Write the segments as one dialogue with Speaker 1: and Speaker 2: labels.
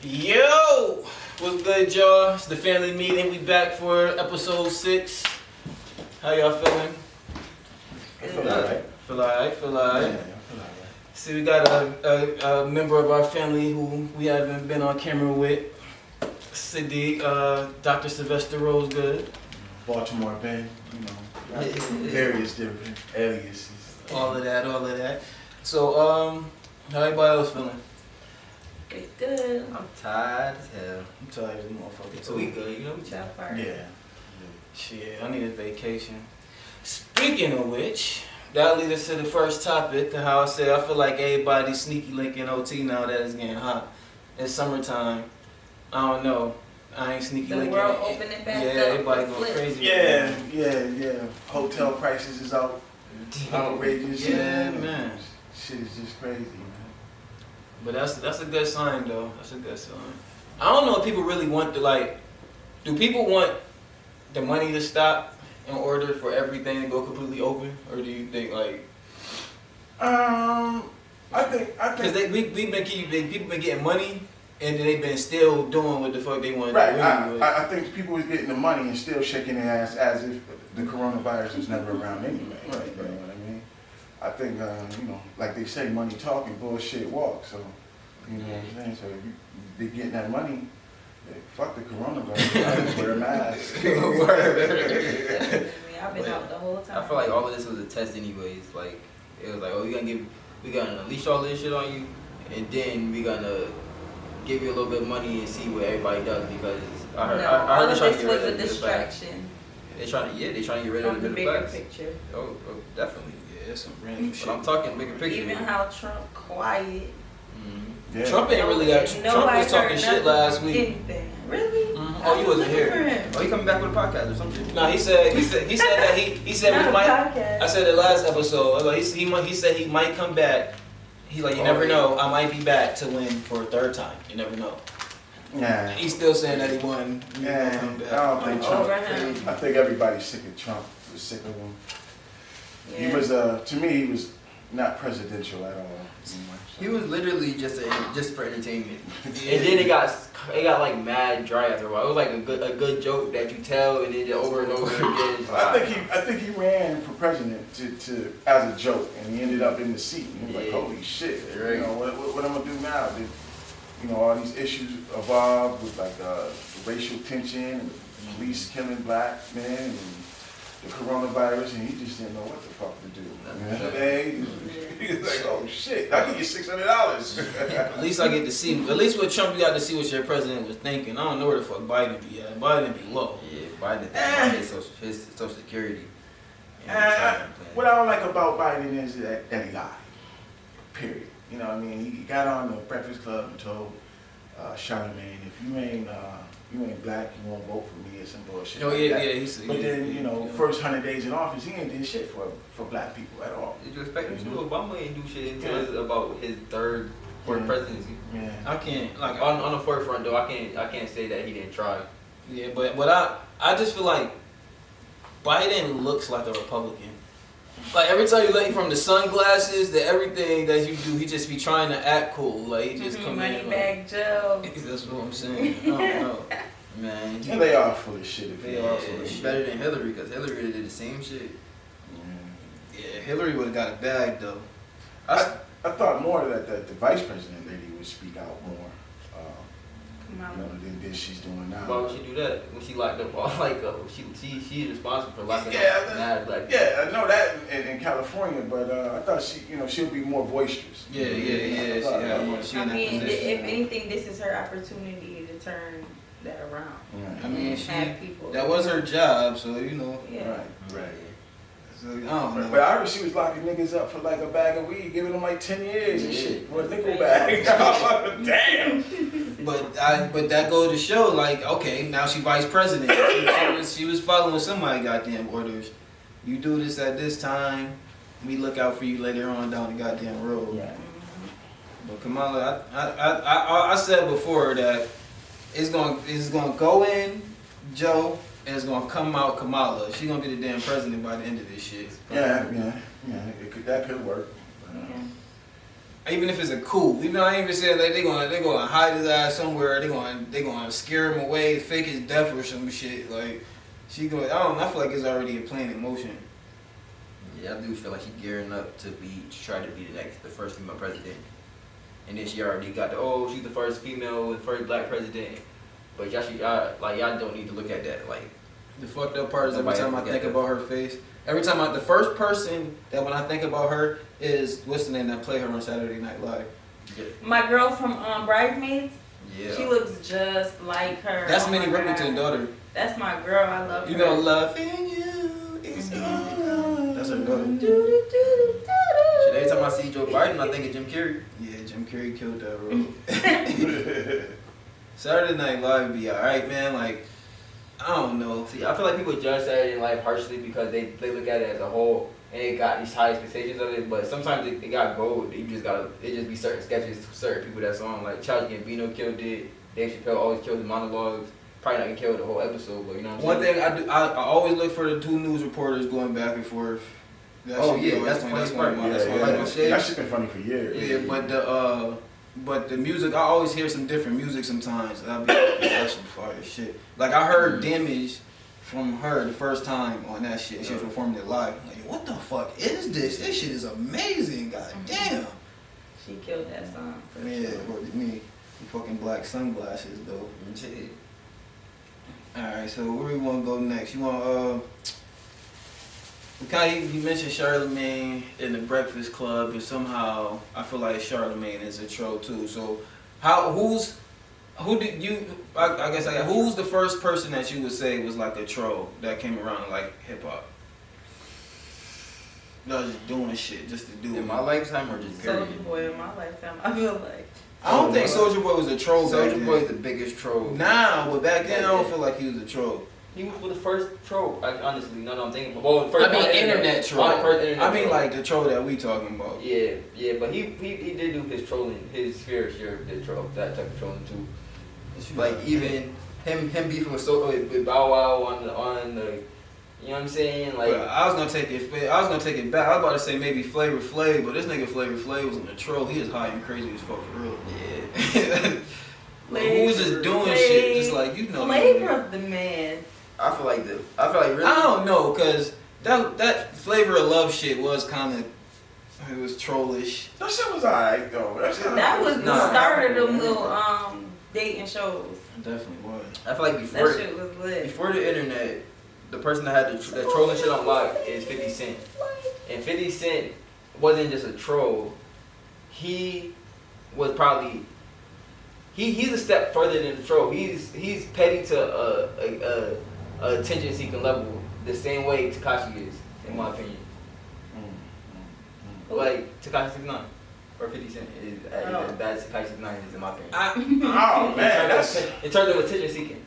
Speaker 1: Yo! What's good, y'all? It's the family meeting. We back for episode 6. How y'all feeling?
Speaker 2: I feel alright.
Speaker 1: Feel alright? Feel alright?
Speaker 2: Yeah, I feel alright.
Speaker 1: See, we got a member of our family who we haven't been on camera with. Sadiq, Dr. Sylvester Rosegood.
Speaker 2: Baltimore Ben, various different aliases.
Speaker 1: All of that. So, how everybody else feeling?
Speaker 3: Good.
Speaker 4: I'm tired as hell.
Speaker 1: I'm tired of this motherfucker
Speaker 4: So we good, you know, we chat.
Speaker 2: Yeah.
Speaker 1: Shit, I need a vacation. Speaking of which, that leads us to the first topic, how I said I feel like everybody's sneaky linking OT now that it's getting hot. It's summertime. I don't know. I ain't sneaky
Speaker 3: The
Speaker 1: linking.
Speaker 3: world opening back up.
Speaker 1: Everybody going
Speaker 3: Flip.
Speaker 1: crazy.
Speaker 2: Yeah. Hotel prices is outrageous.
Speaker 1: Yeah, man.
Speaker 2: Shit is just crazy, man.
Speaker 1: But that's a good sign, though. That's a good sign. I don't know if people really want to, do people want the money to stop in order for everything to go completely open? Or do you think,
Speaker 2: I think.
Speaker 1: Because people been getting money, and then they've been still doing what the fuck they want to
Speaker 2: Right.
Speaker 1: do.
Speaker 2: I think people was getting the money and still shaking their ass as if the coronavirus was never around anyway.
Speaker 1: Right.
Speaker 2: You know what I mean? I think, like they say, money talking, bullshit walk. So, you know what I'm saying? So if they getting that money, fuck the coronavirus. Wear a mask.
Speaker 3: Definitely. I've been out the whole time.
Speaker 4: I feel like all of this was a test anyways. Like, it was like, oh, we gonna unleash all this shit on you, and then we gonna give you a little bit of money and see what everybody does, because I heard
Speaker 3: all
Speaker 4: they
Speaker 3: of
Speaker 4: trying to
Speaker 3: this
Speaker 4: get
Speaker 3: was
Speaker 4: rid
Speaker 3: a
Speaker 4: of the
Speaker 3: distraction
Speaker 4: They trying to get rid of
Speaker 3: from the
Speaker 4: the
Speaker 3: bigger
Speaker 4: facts.
Speaker 3: picture.
Speaker 4: Oh, definitely.
Speaker 1: Yeah, it's some random shit.
Speaker 4: But I'm talking bigger picture.
Speaker 3: Even how Trump quiet.
Speaker 2: Yeah.
Speaker 1: Trump ain't really got. Trump
Speaker 3: Nobody
Speaker 1: was talking
Speaker 3: heard
Speaker 1: shit
Speaker 3: nothing
Speaker 1: last
Speaker 3: from
Speaker 1: week.
Speaker 3: anything. Really?
Speaker 1: Mhm.
Speaker 4: Oh, you wasn't
Speaker 3: looking
Speaker 4: here.
Speaker 3: for him.
Speaker 4: Oh, he coming back with a podcast or something.
Speaker 1: No, he said that he said
Speaker 3: Not
Speaker 1: we
Speaker 3: a
Speaker 1: might.
Speaker 3: podcast.
Speaker 1: I said the last episode. Like, he said he might come back. He's like, you never know. I might be back to win for a third time. You never know.
Speaker 2: Nah.
Speaker 1: He's still saying that he won.
Speaker 2: Yeah, I
Speaker 1: Come back.
Speaker 2: don't think Trump.
Speaker 3: Over him.
Speaker 2: I think everybody's sick of Trump. Was sick of him.
Speaker 3: Yeah.
Speaker 2: He was, to me, he was not presidential at all.
Speaker 4: He was literally just for entertainment.
Speaker 1: Yeah.
Speaker 4: And then it got like mad dry after a while. It was like a good joke that you tell, and then over and over again. It's like,
Speaker 2: I think he ran for president to as a joke, and he ended up in the seat. And he was like, holy shit!
Speaker 4: Right.
Speaker 2: You know what I'm gonna do now? All these issues evolved with racial tension and police killing black men and the coronavirus, and he just didn't know what the fuck to do. He was like, oh shit! I'll give you $600.
Speaker 1: At least I get to see. At least with Trump, you got to see what your president was thinking. I don't know where the fuck Biden be at. Biden be low.
Speaker 4: yeah, Biden his social security.
Speaker 2: What I don't like about Biden is that he lied. Period. You know what I mean? He got on the Breakfast Club and told Charlamagne, if you ain't black, you won't vote for me or some bullshit.
Speaker 1: Oh
Speaker 2: like
Speaker 1: yeah,
Speaker 2: that.
Speaker 1: yeah. He said.
Speaker 2: But
Speaker 1: yeah,
Speaker 2: then,
Speaker 1: yeah.
Speaker 2: first 100 days in office, he ain't did shit for black people at all.
Speaker 4: Did you expect him to do? Obama ain't do shit until it's about his fourth presidency.
Speaker 2: Yeah.
Speaker 1: I can't like
Speaker 4: On the forefront though, I can't say that he didn't try.
Speaker 1: Yeah, but I just feel like Biden looks like a Republican. Like every time you look from the sunglasses to everything that you do, he just be trying to act cool. Like he just come
Speaker 3: Money
Speaker 1: in.
Speaker 3: bag Joe.
Speaker 1: That's what I'm saying. I don't know.
Speaker 4: Man,
Speaker 2: And they are full of shit.
Speaker 1: They are full of
Speaker 4: he's
Speaker 1: shit.
Speaker 4: better than Hillary, because Hillary did the same shit.
Speaker 1: Yeah, Hillary would have got a bag though.
Speaker 2: I thought more that the vice president lady would speak out more. Than she's doing now.
Speaker 4: Why would she do that when she locked up all she's responsible for locking
Speaker 2: Yeah,
Speaker 4: up mad black people?
Speaker 2: Yeah, I know that in California, but I thought she'll be more boisterous.
Speaker 1: Yeah.
Speaker 2: I thought,
Speaker 1: She
Speaker 3: I
Speaker 1: in that
Speaker 3: mean,
Speaker 1: position.
Speaker 3: if anything, this is her opportunity to turn that around.
Speaker 1: I mean,
Speaker 3: Have people.
Speaker 1: that was her job, so you know.
Speaker 3: Yeah.
Speaker 2: Right.
Speaker 1: So, I don't know.
Speaker 2: But I heard she was locking niggas up for like a bag of weed, giving them like 10 years and shit for a nickel bag. Damn.
Speaker 1: But that goes to show, like, okay, now she vice president. She was following somebody goddamn orders. You do this at this time, we look out for you later on down the goddamn road.
Speaker 2: Yeah.
Speaker 1: But Kamala, I said before that it's gonna go in Joe and it's gonna come out Kamala. She's gonna be the damn president by the end of this shit.
Speaker 2: Yeah. That could work.
Speaker 1: even if it's a coup, even though I ain't even saying like they gonna hide his ass somewhere, they gonna scare him away, fake his death or some shit. Like she go, I don't know, I feel like it's already a plan in motion.
Speaker 4: Yeah, I do feel like she's gearing up to try to be the first female president. And then she already got she's the first female, the first black president. But y'all don't need to look at that. Like,
Speaker 1: the fucked up part is every
Speaker 4: Nobody
Speaker 1: time I
Speaker 4: ever
Speaker 1: think
Speaker 4: get
Speaker 1: about her face, the first person that when I think about her is what's the name that played her on Saturday Night Live.
Speaker 3: My girl from Bridesmaids.
Speaker 4: yeah.
Speaker 3: She looks just like her.
Speaker 1: That's
Speaker 3: Oh
Speaker 1: Minnie
Speaker 3: my
Speaker 1: Riperton's
Speaker 3: God.
Speaker 1: daughter.
Speaker 3: That's my girl. I love
Speaker 1: You
Speaker 3: her.
Speaker 1: know, loving you is all. That's her daughter.
Speaker 4: Shit, every time I see Joe Biden, I think of Jim Carrey.
Speaker 1: Yeah, Jim Carrey killed that role. Saturday Night Live be alright, man. Like, I don't know.
Speaker 4: See, I feel like people judge Saturday Night Live harshly because they look at it as a whole and they got these high expectations of it. But sometimes it got gold. It just be certain sketches, certain people that's on. Like Childish Gambino killed it. Dave Chappelle always killed the monologues. Probably not gonna kill the whole episode, but you know what I'm saying.
Speaker 1: One thing I always look for the two news reporters going back and forth. That
Speaker 4: Oh,
Speaker 1: shit be
Speaker 4: yeah,
Speaker 1: always
Speaker 4: that's
Speaker 1: funny.
Speaker 4: funny
Speaker 1: That's
Speaker 4: part.
Speaker 1: one of my.
Speaker 2: Yeah,
Speaker 1: That's one of
Speaker 2: yeah,
Speaker 1: my
Speaker 2: that shit been funny for years.
Speaker 1: Yeah, but the music, I always hear some different music sometimes. That'd be that's some fire shit. Like I heard Damage from her the first time on that shit. She was performing it live. I'm like, what the fuck is this? This shit is amazing. God damn.
Speaker 3: She killed that song. For
Speaker 1: Yeah,
Speaker 3: sure.
Speaker 1: or me, the fucking black sunglasses though.
Speaker 4: Shit.
Speaker 1: All right, so where we want to go next? You want he mentioned Charlemagne in the Breakfast Club, and somehow I feel like Charlemagne is a troll too. So, who's the first person that you would say was like a troll that came around like hip hop? That was just doing shit just to do it.
Speaker 4: In my lifetime or just period?
Speaker 3: Soulja Boy in my lifetime. I feel like.
Speaker 1: I don't think Soulja Boy was a troll back
Speaker 4: Soulja
Speaker 1: then.
Speaker 4: Boy is the biggest troll.
Speaker 1: Nah, but back then I don't feel like he was a troll.
Speaker 4: He was the first troll. Like, honestly, no, I'm thinking. Well, first
Speaker 1: I mean internet troll.
Speaker 4: First internet
Speaker 1: I mean
Speaker 4: troll.
Speaker 1: like the troll that we talking about.
Speaker 4: Yeah, but he did do his trolling, his fair share of that type of trolling too. Like even him beefing with Bow Wow on the, you know what I'm saying? Like,
Speaker 1: But I was gonna take it back. I was about to say maybe Flavor Flav, but this nigga Flavor Flav was on a troll. He is high and crazy as fuck for real.
Speaker 4: yeah.
Speaker 1: Who was just doing shit, just like you know.
Speaker 3: Flavor's the man.
Speaker 4: I feel like really.
Speaker 1: I don't know, cause that Flavor of Love shit was kind of, it was trollish.
Speaker 2: That shit was alright though.
Speaker 3: That was the
Speaker 4: Nah.
Speaker 3: start of them little dating shows.
Speaker 1: It definitely was.
Speaker 4: I feel like
Speaker 3: That shit was lit.
Speaker 4: before the internet, the person that had the trolling shit on lock is 50 Cent. And 50 Cent wasn't just a troll. He was probably he's a step further than the troll. He's petty to a attention seeking level the same way Tekashi is, in my opinion. Like Tekashi 69 or 50 Cent is as bad as Tekashi 69 is, in my opinion.
Speaker 2: Oh man, that's
Speaker 4: in terms of attention seeking.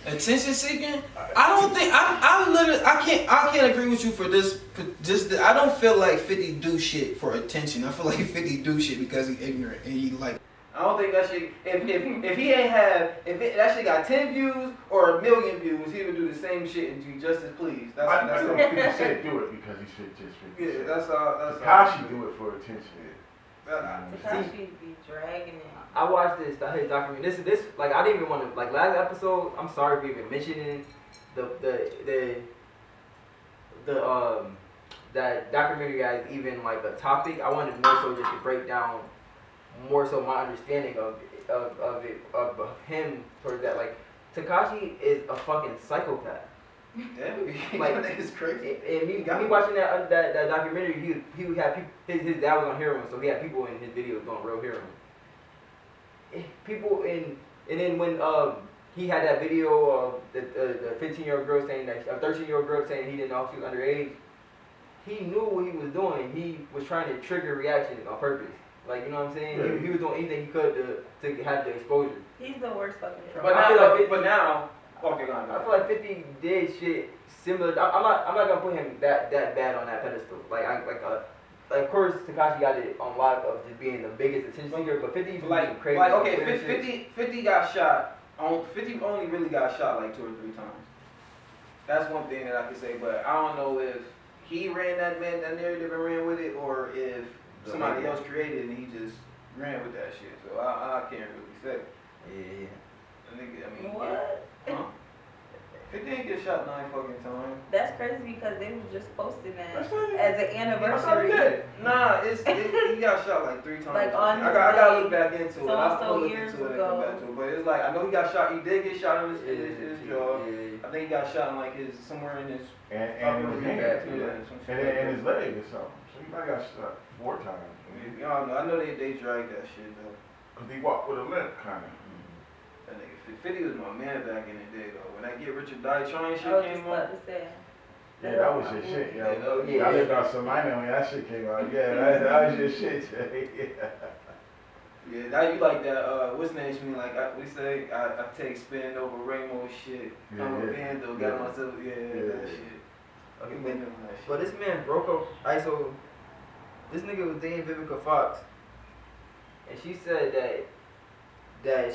Speaker 1: Attention seeking? I don't think I can't agree with you for this. I don't feel like 50 do shit for attention. I feel like 50 do shit because he's ignorant and he like. I don't think that shit. If he ain't have that shit got 10 views or 1 million views, he would do the same shit and do just as pleased.
Speaker 2: I
Speaker 1: That's
Speaker 2: know 50 Cent do it because he's just 50
Speaker 1: yeah.
Speaker 2: Cent.
Speaker 1: That's all. That's
Speaker 2: Tekashi do it for attention.
Speaker 3: Tekashi be dragging it.
Speaker 4: I watched his documentary. This like I didn't even want to like last episode. I'm sorry for even mentioning the that documentary as even like a topic. I wanted more so just to break down more so my understanding of him towards that. Like Tekashi is a fucking psychopath.
Speaker 1: Damn,
Speaker 4: Like,
Speaker 1: that is crazy.
Speaker 4: And me watching that documentary, he would have people. His dad was on heroin, so he had people in his videos doing real heroin. People and then when he had that video of the 15-year-old girl saying that a 13-year-old girl saying he didn't know she was underage. He knew what he was doing. He was trying to trigger reaction on purpose. Like, you know what I'm saying?
Speaker 2: Yeah.
Speaker 4: He was doing anything he could to have the exposure.
Speaker 3: He's the worst fucking troll.
Speaker 1: But
Speaker 4: I feel like
Speaker 1: but now, okay, go on.
Speaker 4: I feel like 50 did shit similar. I'm not gonna put him that bad on that pedestal. Like of course Tekashi got it on lock of just being the biggest attention seeker, but 50 was
Speaker 1: Like
Speaker 4: crazy.
Speaker 1: okay, 50 got shot. 50 only really got shot like 2 or 3 times. That's one thing that I can say, but I don't know if he ran that narrative and ran with it, or if somebody else created it and he just ran with that shit. So I can't really say.
Speaker 4: Yeah.
Speaker 1: I think, I mean,
Speaker 3: What?
Speaker 1: Huh? It did get shot 9 fucking times.
Speaker 3: That's crazy because they was just posting that
Speaker 2: That's not it.
Speaker 3: as an
Speaker 1: I thought
Speaker 3: anniversary.
Speaker 1: he did. Nah, he got shot like 3 times.
Speaker 3: Like, on
Speaker 1: I
Speaker 3: his
Speaker 1: gotta
Speaker 3: way
Speaker 1: look back into it. I'll
Speaker 3: so-and-so
Speaker 1: look
Speaker 3: years
Speaker 1: into it and come
Speaker 3: ago.
Speaker 1: back to it. But it's like, I know he got shot. He did get shot in his jaw.
Speaker 4: Yeah.
Speaker 1: I think he got shot in like somewhere in his
Speaker 2: And
Speaker 1: upper
Speaker 2: his
Speaker 1: leg.
Speaker 2: hand,
Speaker 1: Yeah, some shit
Speaker 2: and
Speaker 1: like
Speaker 2: then
Speaker 1: that.
Speaker 2: his leg or something. So he might got shot 4 times.
Speaker 1: Y'all know. I know they dragged that shit though.
Speaker 2: Cause he walked with a limp, kind of.
Speaker 1: That nigga 50 was my man back in the day though. When that Get Rich or Die Trying shit
Speaker 3: I was just
Speaker 1: came
Speaker 3: about
Speaker 1: on.
Speaker 3: to say.
Speaker 2: Yeah, that was your shit, yo.
Speaker 1: Yeah.
Speaker 2: I lived on Samina when that shit came out. Yeah, that was your shit, Jay.
Speaker 1: Yeah, now you like that, what's the name to me? Like, we say, I take spin over rainbow shit. I'm a vandal, got myself, that shit.
Speaker 4: Okay,
Speaker 1: Been doing that shit.
Speaker 4: but this man broke up. ISO. This nigga was dating Vivica Fox, and she said that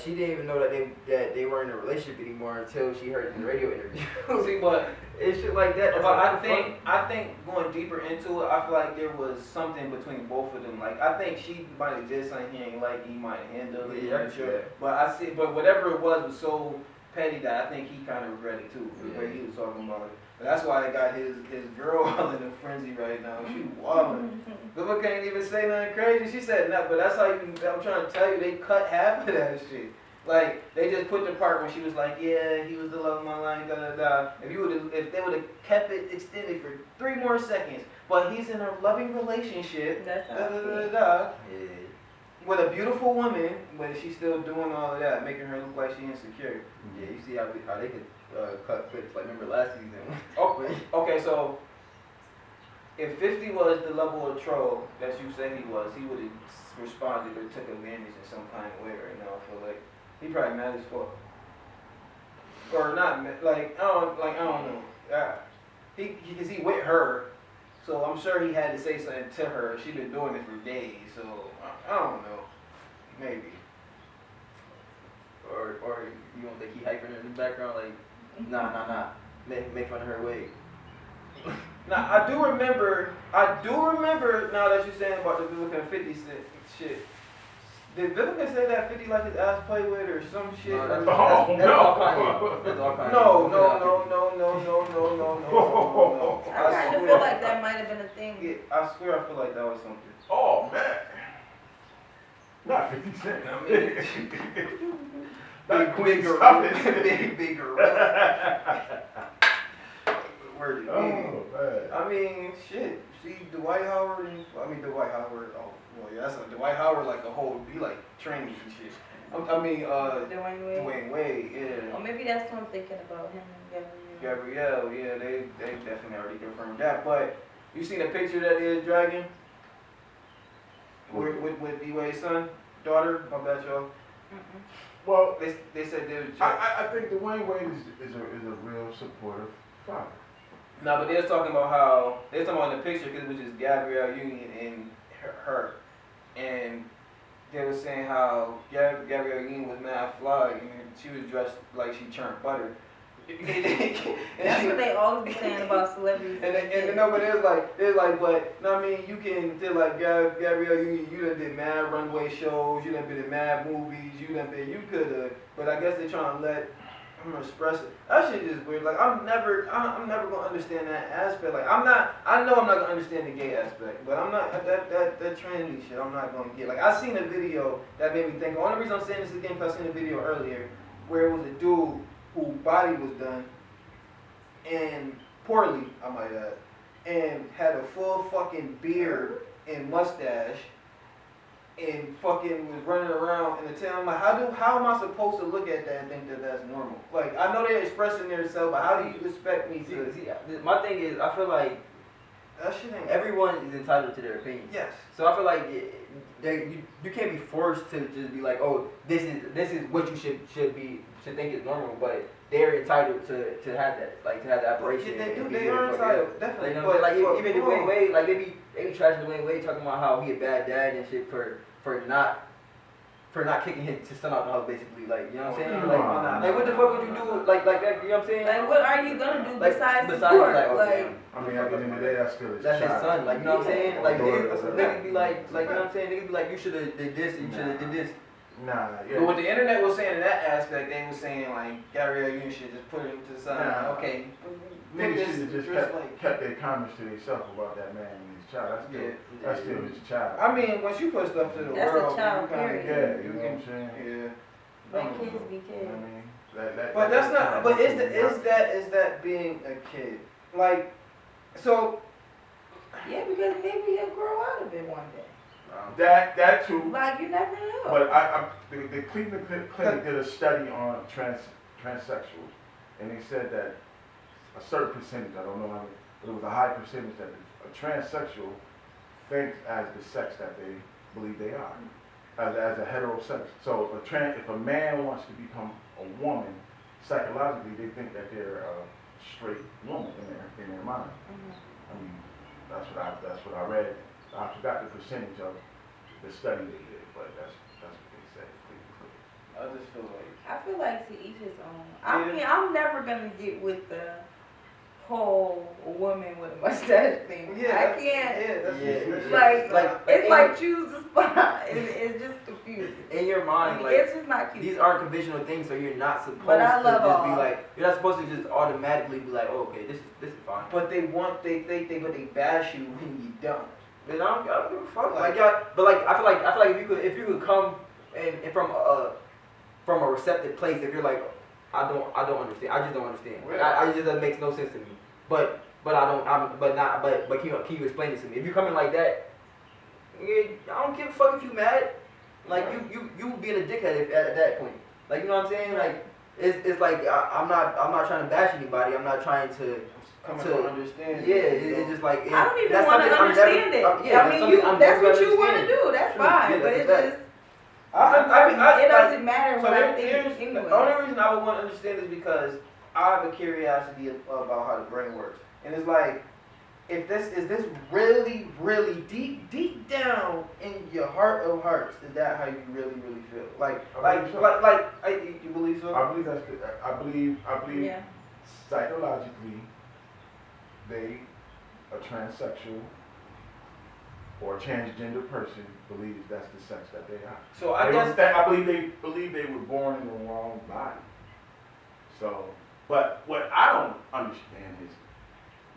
Speaker 4: she didn't even know that they were in a relationship anymore until she heard the radio interview.
Speaker 1: See, but
Speaker 4: It's shit like that.
Speaker 1: but
Speaker 4: That's
Speaker 1: I think going deeper into it, I feel like there was something between both of them. Like, I think she might have did something he ain't like, he might have handled it.
Speaker 4: Yeah,
Speaker 1: Sure.
Speaker 4: yeah.
Speaker 1: But whatever it was so petty that I think he kind of regretted it too, the way he was talking about it. But that's why I got his girl all in a frenzy right now. She wildin'. Vivica can't even say nothing crazy. She said nothing, but that's how I'm trying to tell you, they cut half of that shit. Like, they just put the part when she was like, yeah, he was the love of my life, da da da. If they would have kept it extended for 3 more seconds, but he's in a loving relationship,
Speaker 3: That's
Speaker 1: da
Speaker 3: how
Speaker 1: da
Speaker 3: I
Speaker 1: da
Speaker 3: feel.
Speaker 1: da,
Speaker 4: Yeah.
Speaker 1: with a beautiful woman, but she's still doing all of that, making her look like she's insecure.
Speaker 4: Yeah, you see how they could cut clips. Like, remember last season?
Speaker 1: Okay, so if 50 was the level of troll that you say he was, he would have responded or took advantage in some kind of way right now. I feel like he probably mad as fuck, or not. Like I don't know. Because he with her, so I'm sure he had to say something to her. She been doing it for days, so I don't know. Maybe.
Speaker 4: Or you don't think he hyping her in the background? Like, nah. Make fun of her wig.
Speaker 1: Now I do remember now that you're saying about the Vivica and 50 shit. Did Vivica say that 50 like his ass play with or some shit?
Speaker 4: No, that's
Speaker 1: no.
Speaker 4: all Kanye. That's all Kanye.
Speaker 1: No.
Speaker 3: I kind of feel like that might have been a thing.
Speaker 1: Yeah, I swear I feel like that was something.
Speaker 2: Oh, man. Not 50 Cent.
Speaker 1: I mean,
Speaker 2: Not Queen
Speaker 1: big gorilla. Word to
Speaker 2: Oh,
Speaker 1: me.
Speaker 2: man.
Speaker 1: I mean, shit. See, Dwight Howard. Oh, well, yeah, that's Dwight Howard. Like a whole, he like training and shit.
Speaker 3: Dwayne Wade.
Speaker 1: Dwayne Wade. Yeah.
Speaker 3: Or maybe that's what I'm thinking about him and Gabrielle.
Speaker 1: Gabrielle. Yeah, they definitely already confirmed that. But you seen the picture that is dragging with D-Wade's son, daughter. My bad, y'all.
Speaker 2: Well,
Speaker 1: They said they was.
Speaker 2: I think Dwayne Wade is a real supportive father.
Speaker 1: No, but they was talking about how they was talking about in the picture because it was just Gabrielle Union and her, and they was saying how Gabrielle Union was mad fly and she was dressed like she churned butter.
Speaker 3: That's what they always be saying about celebrities.
Speaker 1: And no, but it's like, but no, I mean, you can do like Gabrielle Union. You done did mad runway shows. You done been in mad movies. You could've, but I guess they trying to let him express it. That shit is weird. Like I'm never gonna understand that aspect. Like I know I'm not gonna understand the gay aspect, but I'm not that trendy shit. I'm not gonna get. Like I seen a video that made me think. The only reason I'm saying this again because I seen a video earlier where it was a dude whose body was done and poorly, I might add, and had a full fucking beard and mustache and fucking was running around in the town. I'm like, how am I supposed to look at that and think that that's normal? Like, I know they're expressing themselves, but how do you expect me to?
Speaker 4: See, my thing is, I feel like
Speaker 1: That shit ain't.
Speaker 4: everyone is entitled to their opinion.
Speaker 1: Yes.
Speaker 4: So I feel like you can't be forced to just be like, oh, this is what you should think is normal, but they're entitled to have that, like to have that operation.
Speaker 1: They do.
Speaker 4: and be
Speaker 1: They
Speaker 4: there
Speaker 1: are
Speaker 4: for
Speaker 1: entitled,
Speaker 4: them.
Speaker 1: definitely.
Speaker 4: Like, you know,
Speaker 1: But
Speaker 4: even Dwayne Wade, like they be trashing Dwayne Wade, talking about how he a bad dad and shit for not for not kicking his son out the house, basically. Like, you know what I'm saying?
Speaker 2: No,
Speaker 4: Like,
Speaker 2: no,
Speaker 4: like what the fuck would you do? Like that, you know what I'm saying?
Speaker 3: Like, what are you gonna do
Speaker 4: Like,
Speaker 3: besides
Speaker 4: besides,
Speaker 3: support?
Speaker 4: like,
Speaker 3: Like,
Speaker 4: okay.
Speaker 2: I mean, at the end of the day, that's still his
Speaker 4: That's his
Speaker 2: child.
Speaker 4: son, like, you know what I'm saying? Like,
Speaker 2: Daughter,
Speaker 4: niggas be like, you know what I'm saying? Niggas be like, you should have did this and you should have did this.
Speaker 2: Nah,
Speaker 1: But what
Speaker 2: yeah.
Speaker 1: the internet was saying in that aspect, they was saying like, Gabrielle, you should just put him to the side.
Speaker 2: Nah.
Speaker 1: Okay.
Speaker 2: Niggas should have just
Speaker 1: like,
Speaker 2: kept their comments to themselves about that man and his child. That's still his child.
Speaker 1: I mean, once you put stuff to the
Speaker 3: That's a
Speaker 1: world,
Speaker 3: child,
Speaker 1: you kinda,
Speaker 3: period.
Speaker 2: Yeah, you
Speaker 1: you
Speaker 2: know what I'm
Speaker 1: can,
Speaker 2: saying?
Speaker 1: yeah.
Speaker 3: let kids be
Speaker 2: You
Speaker 3: kids.
Speaker 2: know what I mean?
Speaker 1: But that's not. But is that being a kid? Like, so.
Speaker 3: Yeah, because maybe he'll grow out of it one day.
Speaker 2: That too.
Speaker 3: Like, you never know.
Speaker 2: But the Cleveland Clinic did a study on transsexuals, and they said that a certain percentage, I don't know how many, but it was a high percentage that a transsexual thinks as the sex that they believe they are, as a heterosex. So if a man wants to become a woman, psychologically they think that they're a straight woman in their mind. I mean, that's what I read. I forgot the percentage of the study they did, but that's what they said.
Speaker 1: I just feel like.
Speaker 3: I feel like to each his own. I mean, I'm never gonna get with the whole woman with a mustache thing. I can't.
Speaker 1: Yeah,
Speaker 3: Like, it's like choose a spot. It's just confusing.
Speaker 4: In your
Speaker 3: I
Speaker 4: mind,
Speaker 3: mean,
Speaker 4: like,
Speaker 3: it's just not cute.
Speaker 4: these are conventional things, so you're not supposed
Speaker 3: But I
Speaker 4: to
Speaker 3: love
Speaker 4: just be
Speaker 3: all.
Speaker 4: like, you're not supposed to just automatically be like, oh, okay, this is fine.
Speaker 1: But they bash you when you don't.
Speaker 4: But I don't give a fuck. Like, y'all, but like, I feel like if you could come and from a receptive place, if you're like, I don't understand, I just don't understand. Like, I just that makes no sense to me. But can you explain this to me? If you come in like that, I don't give a fuck if you mad. Like you being a dickhead at that point. Like, you know what I'm saying? Like it's like I'm not trying to bash anybody. I'm not trying to
Speaker 1: understand.
Speaker 4: Yeah, it's just like
Speaker 3: I don't even
Speaker 4: that's
Speaker 3: want to
Speaker 4: something I'm
Speaker 3: understand it.
Speaker 4: yeah,
Speaker 3: I mean, that's what you want to
Speaker 4: understand.
Speaker 3: do. That's
Speaker 4: True.
Speaker 3: fine.
Speaker 4: Yeah,
Speaker 3: But
Speaker 4: that's
Speaker 3: it's
Speaker 4: a fact.
Speaker 3: just.
Speaker 1: I
Speaker 3: It doesn't matter
Speaker 1: So
Speaker 3: what I think
Speaker 1: the
Speaker 3: anyway.
Speaker 1: only reason I would want to understand is because I have a curiosity about how the brain works, and it's like, if this is this really, really deep down in your heart of hearts, is that how you really feel? You believe so?
Speaker 2: I believe that's I believe
Speaker 3: Yeah.
Speaker 2: psychologically a transsexual or a transgender person believes that's the sex that they are.
Speaker 1: So I
Speaker 2: believe they were born in the wrong body. So, but what I don't understand is,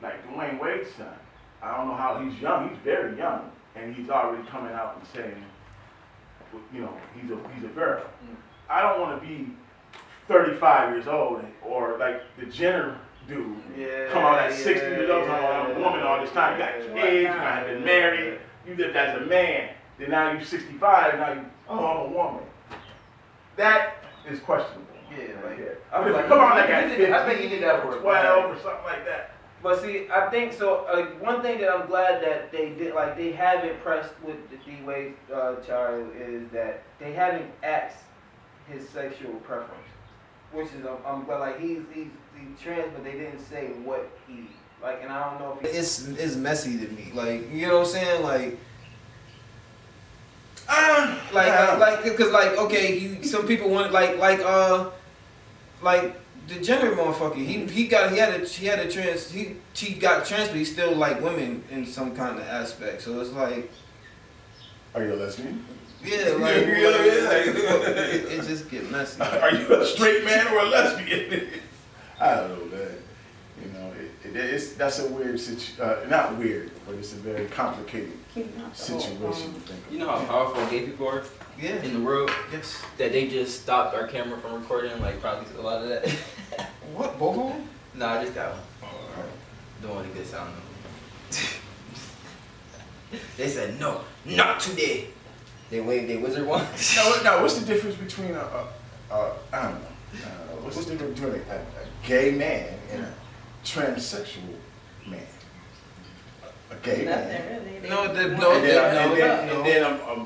Speaker 2: like Dwayne Wade's son, I don't know how he's young. He's very young, and he's already coming out and saying, you know, he's a girl. I don't want to be 35 years old or like the Jenner dude come out at 60 years old talking about I'm a woman all this time. You got kids, you have been married, you lived as a man. Then now you're 65, now you I'm a woman. That is questionable.
Speaker 1: I feel like
Speaker 2: come on like at 15,
Speaker 1: I think he did that for
Speaker 2: 12 or something like that.
Speaker 1: But see, I think so. One thing that I'm glad that they did, like they haven't pressed with the D-Wade child, is that they haven't asked his sexual preference, which is I'm glad. Like he's trans, but they didn't say what he like, and I don't know if
Speaker 5: it's messy to me. Like, you know what I'm saying? Because okay, some people want like the gender motherfucker. He got trans, but he still like women in some kind of aspect. So it's like,
Speaker 2: Are you a lesbian?
Speaker 5: yeah, like it just get messy.
Speaker 2: Are you a straight man or a lesbian? I don't know, man. You know, that's a weird situation. Not weird, but it's a very complicated situation to think
Speaker 4: You know how powerful gay people are
Speaker 5: Yeah.
Speaker 4: in the world?
Speaker 5: Yes.
Speaker 4: That they just stopped our camera from recording, like probably a lot of that.
Speaker 5: What? Both of them?
Speaker 4: Nah, just that one.
Speaker 5: Oh,
Speaker 4: Don't want to get sound though. They said no, not today. They waved their wizard one.
Speaker 2: No, what's the difference between I don't know. What's the difference between a gay man and a transsexual man? A gay man.
Speaker 3: Nothing really.
Speaker 2: And then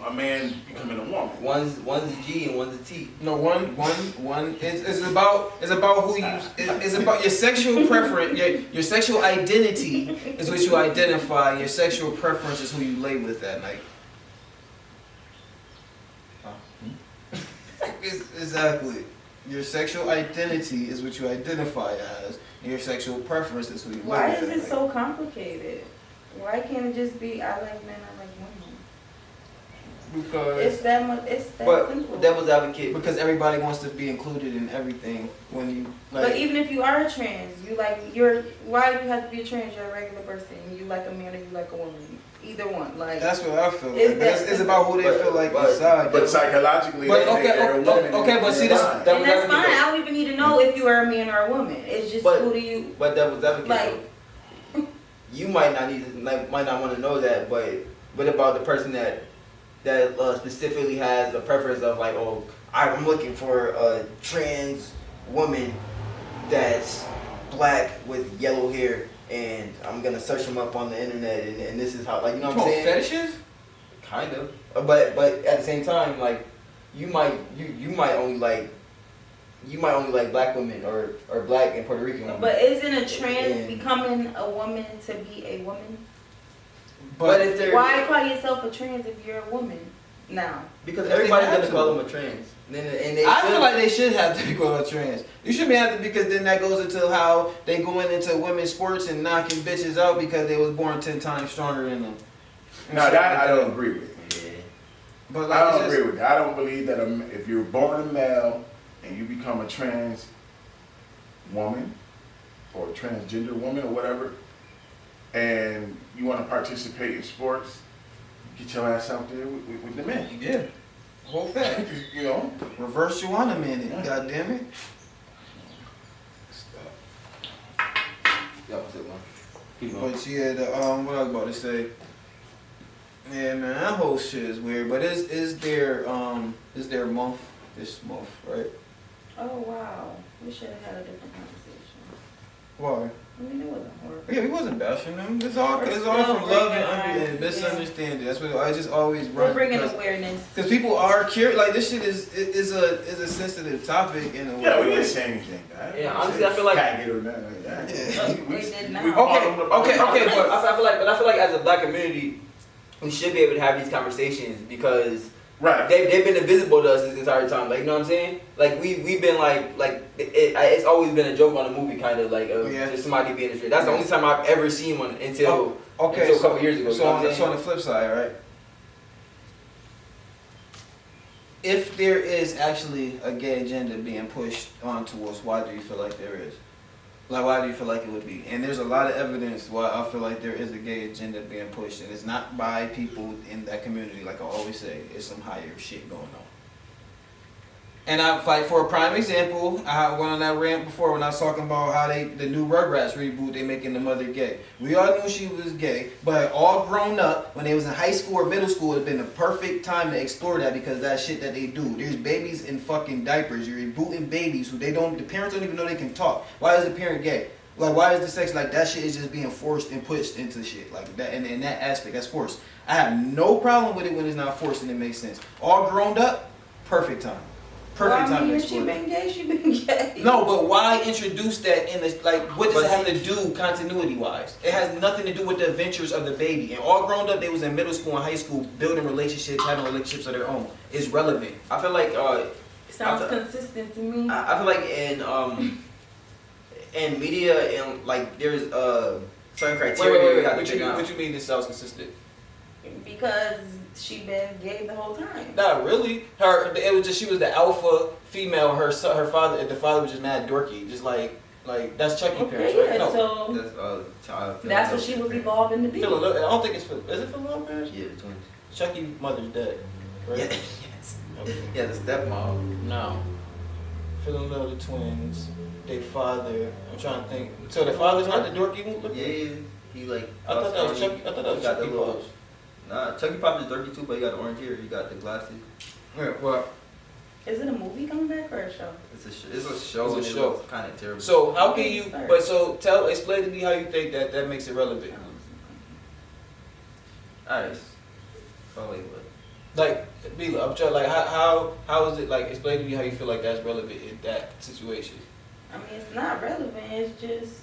Speaker 2: a man becoming a woman.
Speaker 4: One's a G and one's a T.
Speaker 5: No, one. It's about who you. It's about your sexual preference. Your sexual identity is what you identify. Your sexual preference is who you lay with that night. Exactly. Your sexual identity is what you identify as, and your sexual preference is who you
Speaker 3: Why
Speaker 5: look
Speaker 3: is
Speaker 5: at.
Speaker 3: it so complicated? Why can't it just be I like men, I like women?
Speaker 4: Because
Speaker 3: It's that much. It's that
Speaker 4: but
Speaker 3: simple.
Speaker 4: devil's advocate.
Speaker 5: Because everybody wants to be included in everything. When you like,
Speaker 3: But even if you are a trans, why do you have to be a trans? You're a regular person. You like a man or you like a woman. Either one. Like
Speaker 5: that's what I feel.
Speaker 3: It's
Speaker 5: Like.
Speaker 3: that
Speaker 5: It's about who they
Speaker 4: But-
Speaker 5: feel like
Speaker 4: but-
Speaker 5: inside.
Speaker 2: But psychologically,
Speaker 5: But
Speaker 2: they think
Speaker 5: okay,
Speaker 2: they're a woman.
Speaker 5: okay, but see this.
Speaker 3: and that's fine. I don't even need to know if you are a man or a woman. It's just
Speaker 4: But-
Speaker 3: who do you
Speaker 4: But devil's advocate.
Speaker 3: like?
Speaker 4: You might not need to, might not want to know that, but what about the person that specifically has a preference of like, oh, I'm looking for a trans woman that's black with yellow hair, and I'm gonna search them up on the internet, and this is how, like, you know what I'm saying?
Speaker 5: Fetishes?
Speaker 4: Kind of, but at the same time, like, you might only like black women or black and Puerto Rican women.
Speaker 3: But isn't a trans
Speaker 4: And-
Speaker 3: becoming a woman to be a woman?
Speaker 4: But if they're
Speaker 3: Why call yourself a trans if you're a woman now?
Speaker 4: because
Speaker 5: If they
Speaker 4: everybody's
Speaker 5: have
Speaker 4: gonna
Speaker 5: to.
Speaker 4: call them a trans, and they
Speaker 5: I
Speaker 4: should.
Speaker 5: feel like they should have to be called trans. You shouldn't have to, because then that goes into how they going into women's sports and knocking bitches out because they was born 10 times stronger than them. And
Speaker 2: No,
Speaker 5: shit
Speaker 2: that
Speaker 5: like
Speaker 2: I don't agree with.
Speaker 4: Yeah.
Speaker 5: But like,
Speaker 2: I
Speaker 5: it's
Speaker 2: don't
Speaker 5: just-
Speaker 2: agree with that. I don't believe that if you're born a male and you become a trans woman or a transgender woman or whatever, and you want to participate in sports, get your ass out there with the men.
Speaker 5: Yeah. Whole fact.
Speaker 2: You know?
Speaker 5: Reverse Joanna man it,
Speaker 2: Yeah.
Speaker 5: God damn it.
Speaker 4: Yeah, what's it, man? Keep going.
Speaker 5: But yeah, what I was about to say. Yeah, man, that whole shit is weird. But is there month this month, right?
Speaker 3: Oh wow, we should have had a different conversation.
Speaker 5: Why?
Speaker 3: I mean, it wasn't horrible.
Speaker 5: Yeah, we wasn't bashing them. It's all
Speaker 3: We're
Speaker 5: from
Speaker 3: still
Speaker 5: love
Speaker 3: bringing
Speaker 5: and
Speaker 3: on-
Speaker 5: misunderstanding. That's what I just always
Speaker 3: We're
Speaker 5: run.
Speaker 3: bringing awareness.
Speaker 5: Because people are curious. Like, this shit is a sensitive topic in a way.
Speaker 2: Yeah, we didn't say anything bad.
Speaker 4: Yeah,
Speaker 2: We
Speaker 4: honestly,
Speaker 2: said
Speaker 4: I feel like-
Speaker 2: faggot or nothing like that.
Speaker 5: Yeah.
Speaker 3: We did not.
Speaker 2: we called them
Speaker 5: Okay, but
Speaker 4: I feel like as a black community, we should be able to have these conversations because
Speaker 2: Right.
Speaker 4: they've been invisible to us this entire time. Like, you know what I'm saying? Like we've been it's always been a joke on a movie, kind of like
Speaker 5: Yeah.
Speaker 4: just somebody being a straight. That's the only time I've ever seen one until
Speaker 5: okay,
Speaker 4: until a couple years ago.
Speaker 5: So on the flip side, right? If there is actually a gay agenda being pushed onto us, why do you feel like there is? Like, why do you feel like it would be? And there's a lot of evidence why I feel like there is a gay agenda being pushed, and it's not by people in that community. Like I always say, it's some higher shit going on. And I like, for a prime example, I went on that rant before when I was talking about how the new Rugrats reboot, they making the mother gay. We all knew she was gay, but all grown up, when they was in high school or middle school, it'd been the perfect time to explore that because that shit that they do. There's babies in fucking diapers. You're rebooting babies who the parents don't even know they can talk. Why is the parent gay? Like, why is the sex like that shit is just being forced and pushed into shit like that? And in that aspect, that's forced. I have no problem with it when it's not forced and it makes sense. All grown up, perfect time. Perfect time to
Speaker 3: if she
Speaker 5: explore
Speaker 3: been gay, she been gay.
Speaker 5: no, but why introduce that in the, like, what does
Speaker 4: But
Speaker 5: it have to do continuity wise? It has nothing to do with the adventures of the baby. And all grown up, they was in middle school and high school building relationships, having relationships of their own. It's relevant.
Speaker 4: I feel like
Speaker 3: Sounds consistent to me.
Speaker 4: I feel like in media and like there's certain criteria you got to check out.
Speaker 5: What you mean this sounds consistent?
Speaker 3: Because she been gay the whole time.
Speaker 5: Not really. It was just she was the alpha female. Her father, the father was just mad dorky. Just like that's Chucky parents,
Speaker 3: Okay,
Speaker 5: right?
Speaker 3: yeah,
Speaker 5: No.
Speaker 3: so
Speaker 4: Child.
Speaker 3: that's what she was evolving to be.
Speaker 5: Philadelphia. I don't think it's is it Philadelphia parents?
Speaker 4: Yeah, the twins.
Speaker 5: Chucky mother's dead, right?
Speaker 4: Yeah, yes.
Speaker 5: Okay.
Speaker 4: Yeah, the stepmom.
Speaker 5: No. Philadelphia twins. Their father. I'm trying to think. So the father's not the dorky one?
Speaker 4: Yeah, he like.
Speaker 5: I thought that was Chucky. I thought that was
Speaker 4: got the
Speaker 5: Chucky
Speaker 4: little-
Speaker 5: Pops.
Speaker 4: Nah, Chucky Pop is dirty too, but he got the orange hair. He got the glasses.
Speaker 5: Yeah, well.
Speaker 3: Is it a movie coming back or a show?
Speaker 4: It's a show.
Speaker 5: It's a show.
Speaker 4: Kind of terrible.
Speaker 5: So how can you?
Speaker 3: Start.
Speaker 5: But so explain to me how you think that makes it relevant.
Speaker 4: Alright. Oh wait, what?
Speaker 5: Like, Bila, I'm trying. Like, how is it? Like, explain to me how you feel like that's relevant in that situation.
Speaker 3: I mean, it's not relevant. It's just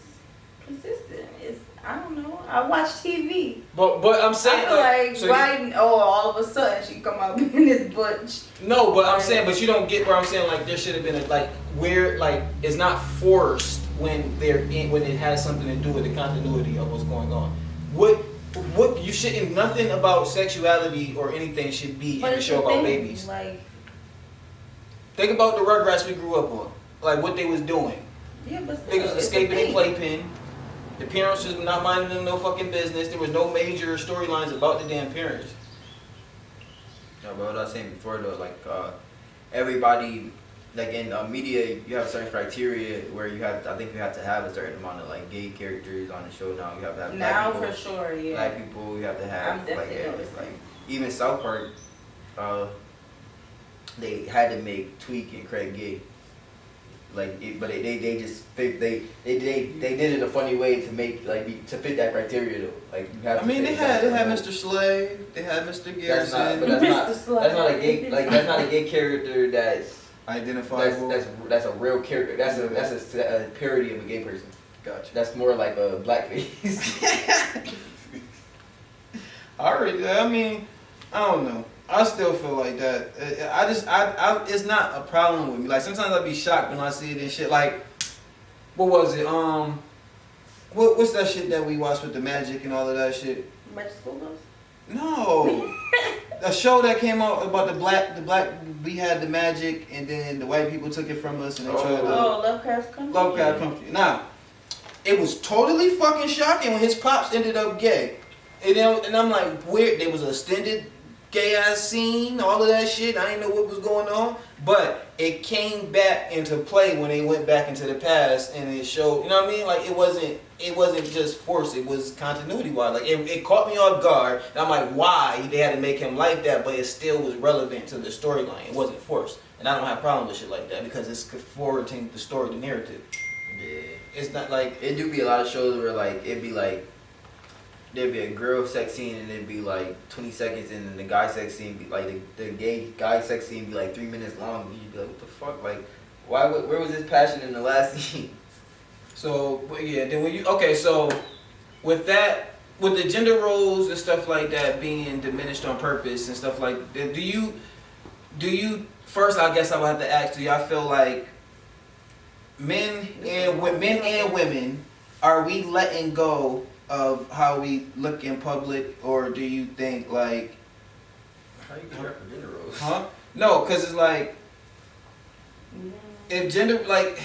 Speaker 3: consistent. It's, I don't know. I watch TV.
Speaker 1: But I'm saying
Speaker 3: I feel like
Speaker 1: so
Speaker 3: why all of a sudden she come out being this butch.
Speaker 1: no, but I'm saying, but you don't get where I'm saying. Like there should have been a like where like it's not forced when when it has something to do with the continuity of what's going on. What you shouldn't nothing about sexuality or anything should be in a show about babies.
Speaker 3: Like,
Speaker 1: think about the Rugrats we grew up on, like what they was doing.
Speaker 3: yeah, but still,
Speaker 1: Niggas escaping their playpen. The parents was not minding them no fucking business. There was no major storylines about the damn parents.
Speaker 4: No, but what I was saying before though, like everybody, like in media, you have certain criteria where you have. I think you have to have a certain amount of like gay characters on the show now. You have to have
Speaker 3: now
Speaker 4: black people,
Speaker 3: for sure, yeah.
Speaker 4: black people. You have to have
Speaker 3: I'm definitely
Speaker 4: like even South Park. They had to make Tweek and Craig gay. Like, but they just they did it a funny way to make to fit that criteria though. Like you have.
Speaker 5: I mean, they had Mr. Slay, they had Mr. Garrison.
Speaker 4: That's not a gay that's not a gay character that's
Speaker 5: identifiable.
Speaker 4: That's a real character. That's a parody of a gay person.
Speaker 5: Gotcha.
Speaker 4: That's more like a blackface.
Speaker 5: I mean, I don't know. I still feel like that. It's not a problem with me. Like sometimes I'll be shocked when I see it and shit. Like, what was it? What's that shit that we watched with the magic and all of that shit?
Speaker 3: Magic School Bus?
Speaker 5: No, a show that came out about the black. We had the magic, and then the white people took it from us, and they tried to.
Speaker 3: Lovecraft Country.
Speaker 5: Lovecraft Country. Now, it was totally fucking shocking when his pops ended up gay, and I'm like, weird. There was an extended gay ass scene, all of that shit. I didn't know what was going on, but it came back into play when they went back into the past, and it showed. You know what I mean? Like it wasn't just forced. It was continuity wise. Like it caught me off guard, and I'm like, why they had to make him like that? But it still was relevant to the storyline. It wasn't forced, and I don't have a problem with shit like that because it's forwarding the story, the narrative.
Speaker 4: Yeah.
Speaker 5: It's not like
Speaker 4: It do be a lot of shows where like it'd be like there'd be a girl sex scene and it'd be like 20 seconds and then the guy sex scene be like the gay guy sex scene be like 3 minutes long and you'd be like, what the fuck? Like where was this passion in the last scene?
Speaker 5: so. But yeah, then when you so with that, with the gender roles and stuff like that being diminished on purpose and stuff like that, do you first? I guess I would have to ask: do y'all feel like men and women are we letting go of how we look in public, or do you think like,
Speaker 4: How you care for gender roles?
Speaker 5: huh? No, because it's like if gender like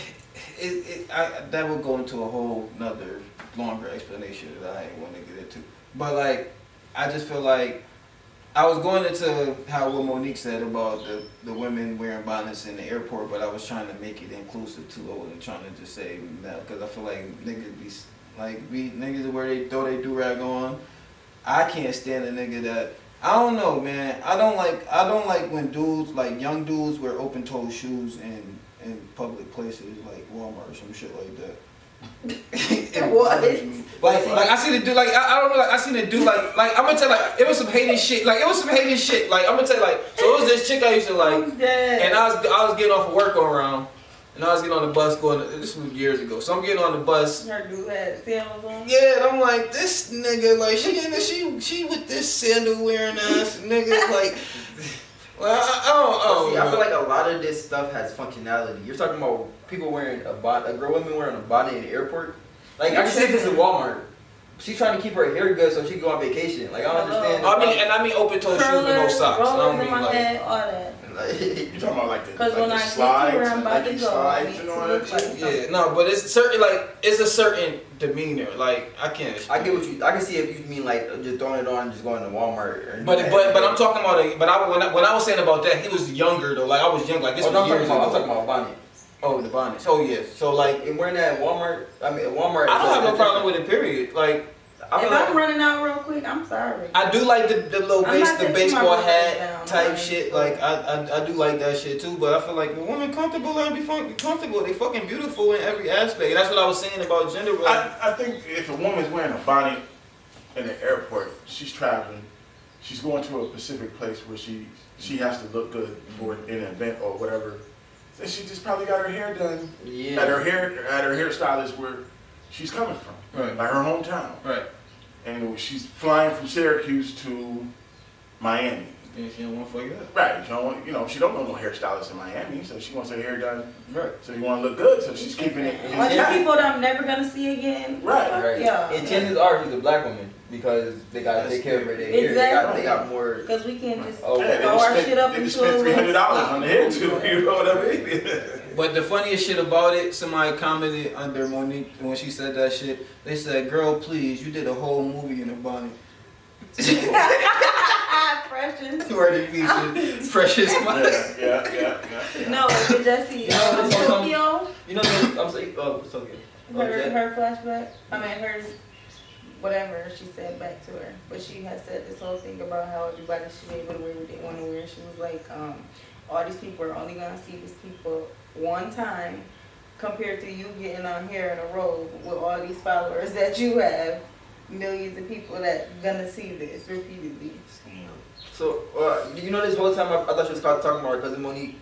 Speaker 5: that would go into a whole nother longer explanation that I ain't want to get into. But like, I just feel like I was going into how what Monique said about the women wearing bonnets in the airport, but I was trying to make it inclusive too. I wasn't trying to just say that because I feel like niggas where they throw they do-rag on. I can't stand a nigga that I don't know, man. I don't like when dudes like young dudes wear open-toe shoes in public places like Walmart or some shit like that.
Speaker 3: What?
Speaker 5: Like I seen a dude like I don't know like I seen a dude like I'm gonna tell like it was some hating shit like I'm gonna tell you like so it was this chick I used to like and I was getting off of work on around and I was getting on the bus going this was years ago so I'm getting on the bus
Speaker 3: Her dude had sandals on.
Speaker 5: yeah and I'm like this nigga like she with this sandal wearing ass nigga like well
Speaker 4: I feel like a lot of this stuff has functionality. You're talking about people wearing women wearing a bonnet in the airport. Like I can see this in Walmart. She's trying to keep her hair good so she can go on vacation. Like I don't understand.
Speaker 5: I mean open toe shoes with no socks. I don't mean like
Speaker 3: head, all that.
Speaker 2: You talking about like the
Speaker 3: Because when I get to where I'm about to go, I need to look like something.
Speaker 5: yeah, no, but it's certain like it's a certain demeanor. Like I can't.
Speaker 4: I get what you. I can see if you mean like just throwing it on and just going to Walmart.
Speaker 5: But I'm talking about when I was saying about that, he was younger though. Like I was young. Like this was years ago.
Speaker 4: I'm talking about bonnet.
Speaker 5: Oh, the bonnets. Oh yeah. So like,
Speaker 4: And wearing that at Walmart. I mean, at Walmart.
Speaker 5: I don't have no problem with it. Period. Like.
Speaker 3: If I'm running out real quick, I'm sorry.
Speaker 5: I do like the little baseball hat
Speaker 3: down,
Speaker 5: type shit. Like I do like that shit too. But I feel like when women comfortable, let them be comfortable. They fucking beautiful in every aspect. And that's what I was saying about gender.
Speaker 2: I think if a woman's wearing a bonnet in the airport, she's traveling, she's going to a specific place where she has to look good for an event or whatever. And she just probably got her hair done
Speaker 4: Yeah.
Speaker 2: at her hairstylist where she's coming from,
Speaker 5: Right.
Speaker 2: like her hometown.
Speaker 5: Right.
Speaker 2: And she's flying from Syracuse to Miami.
Speaker 5: And she don't want to fuck it up.
Speaker 2: Right. She don't know no hairstylist in Miami, so she wants her hair done.
Speaker 5: Right.
Speaker 2: So you want to look good, so she's keeping it.
Speaker 3: Are these people that I'm never gonna see again?
Speaker 2: Right.
Speaker 4: Right.
Speaker 3: Yeah.
Speaker 4: And chances are she's a black woman because they got to take care of her.
Speaker 3: Exactly.
Speaker 4: They got more.
Speaker 3: Because we can't just
Speaker 4: Oh,
Speaker 2: Yeah,
Speaker 3: throw our shit up
Speaker 2: they
Speaker 3: into
Speaker 2: just spent
Speaker 3: a
Speaker 2: $300 on the hair too. You know what I mean?
Speaker 5: But the funniest shit about it, somebody commented under Monique when she said that shit. They said, "Girl, please, you did a whole movie in a bonnet."
Speaker 3: Precious.
Speaker 5: Word of peace, precious.
Speaker 2: Yeah.
Speaker 3: No, but Jesse, Tokyo,
Speaker 4: You know what I'm saying? Oh, it's okay.
Speaker 3: her flashback. I mean, her whatever she said back to her. But she had said this whole thing about how everybody should be able to wear what they want to wear. She was like, all these people are only gonna see these people one time, compared to you getting on here in a robe with all these followers that you have. Millions of people that gonna see this repeatedly.
Speaker 4: So, you know, this whole time I thought she was talking about her cousin Monique.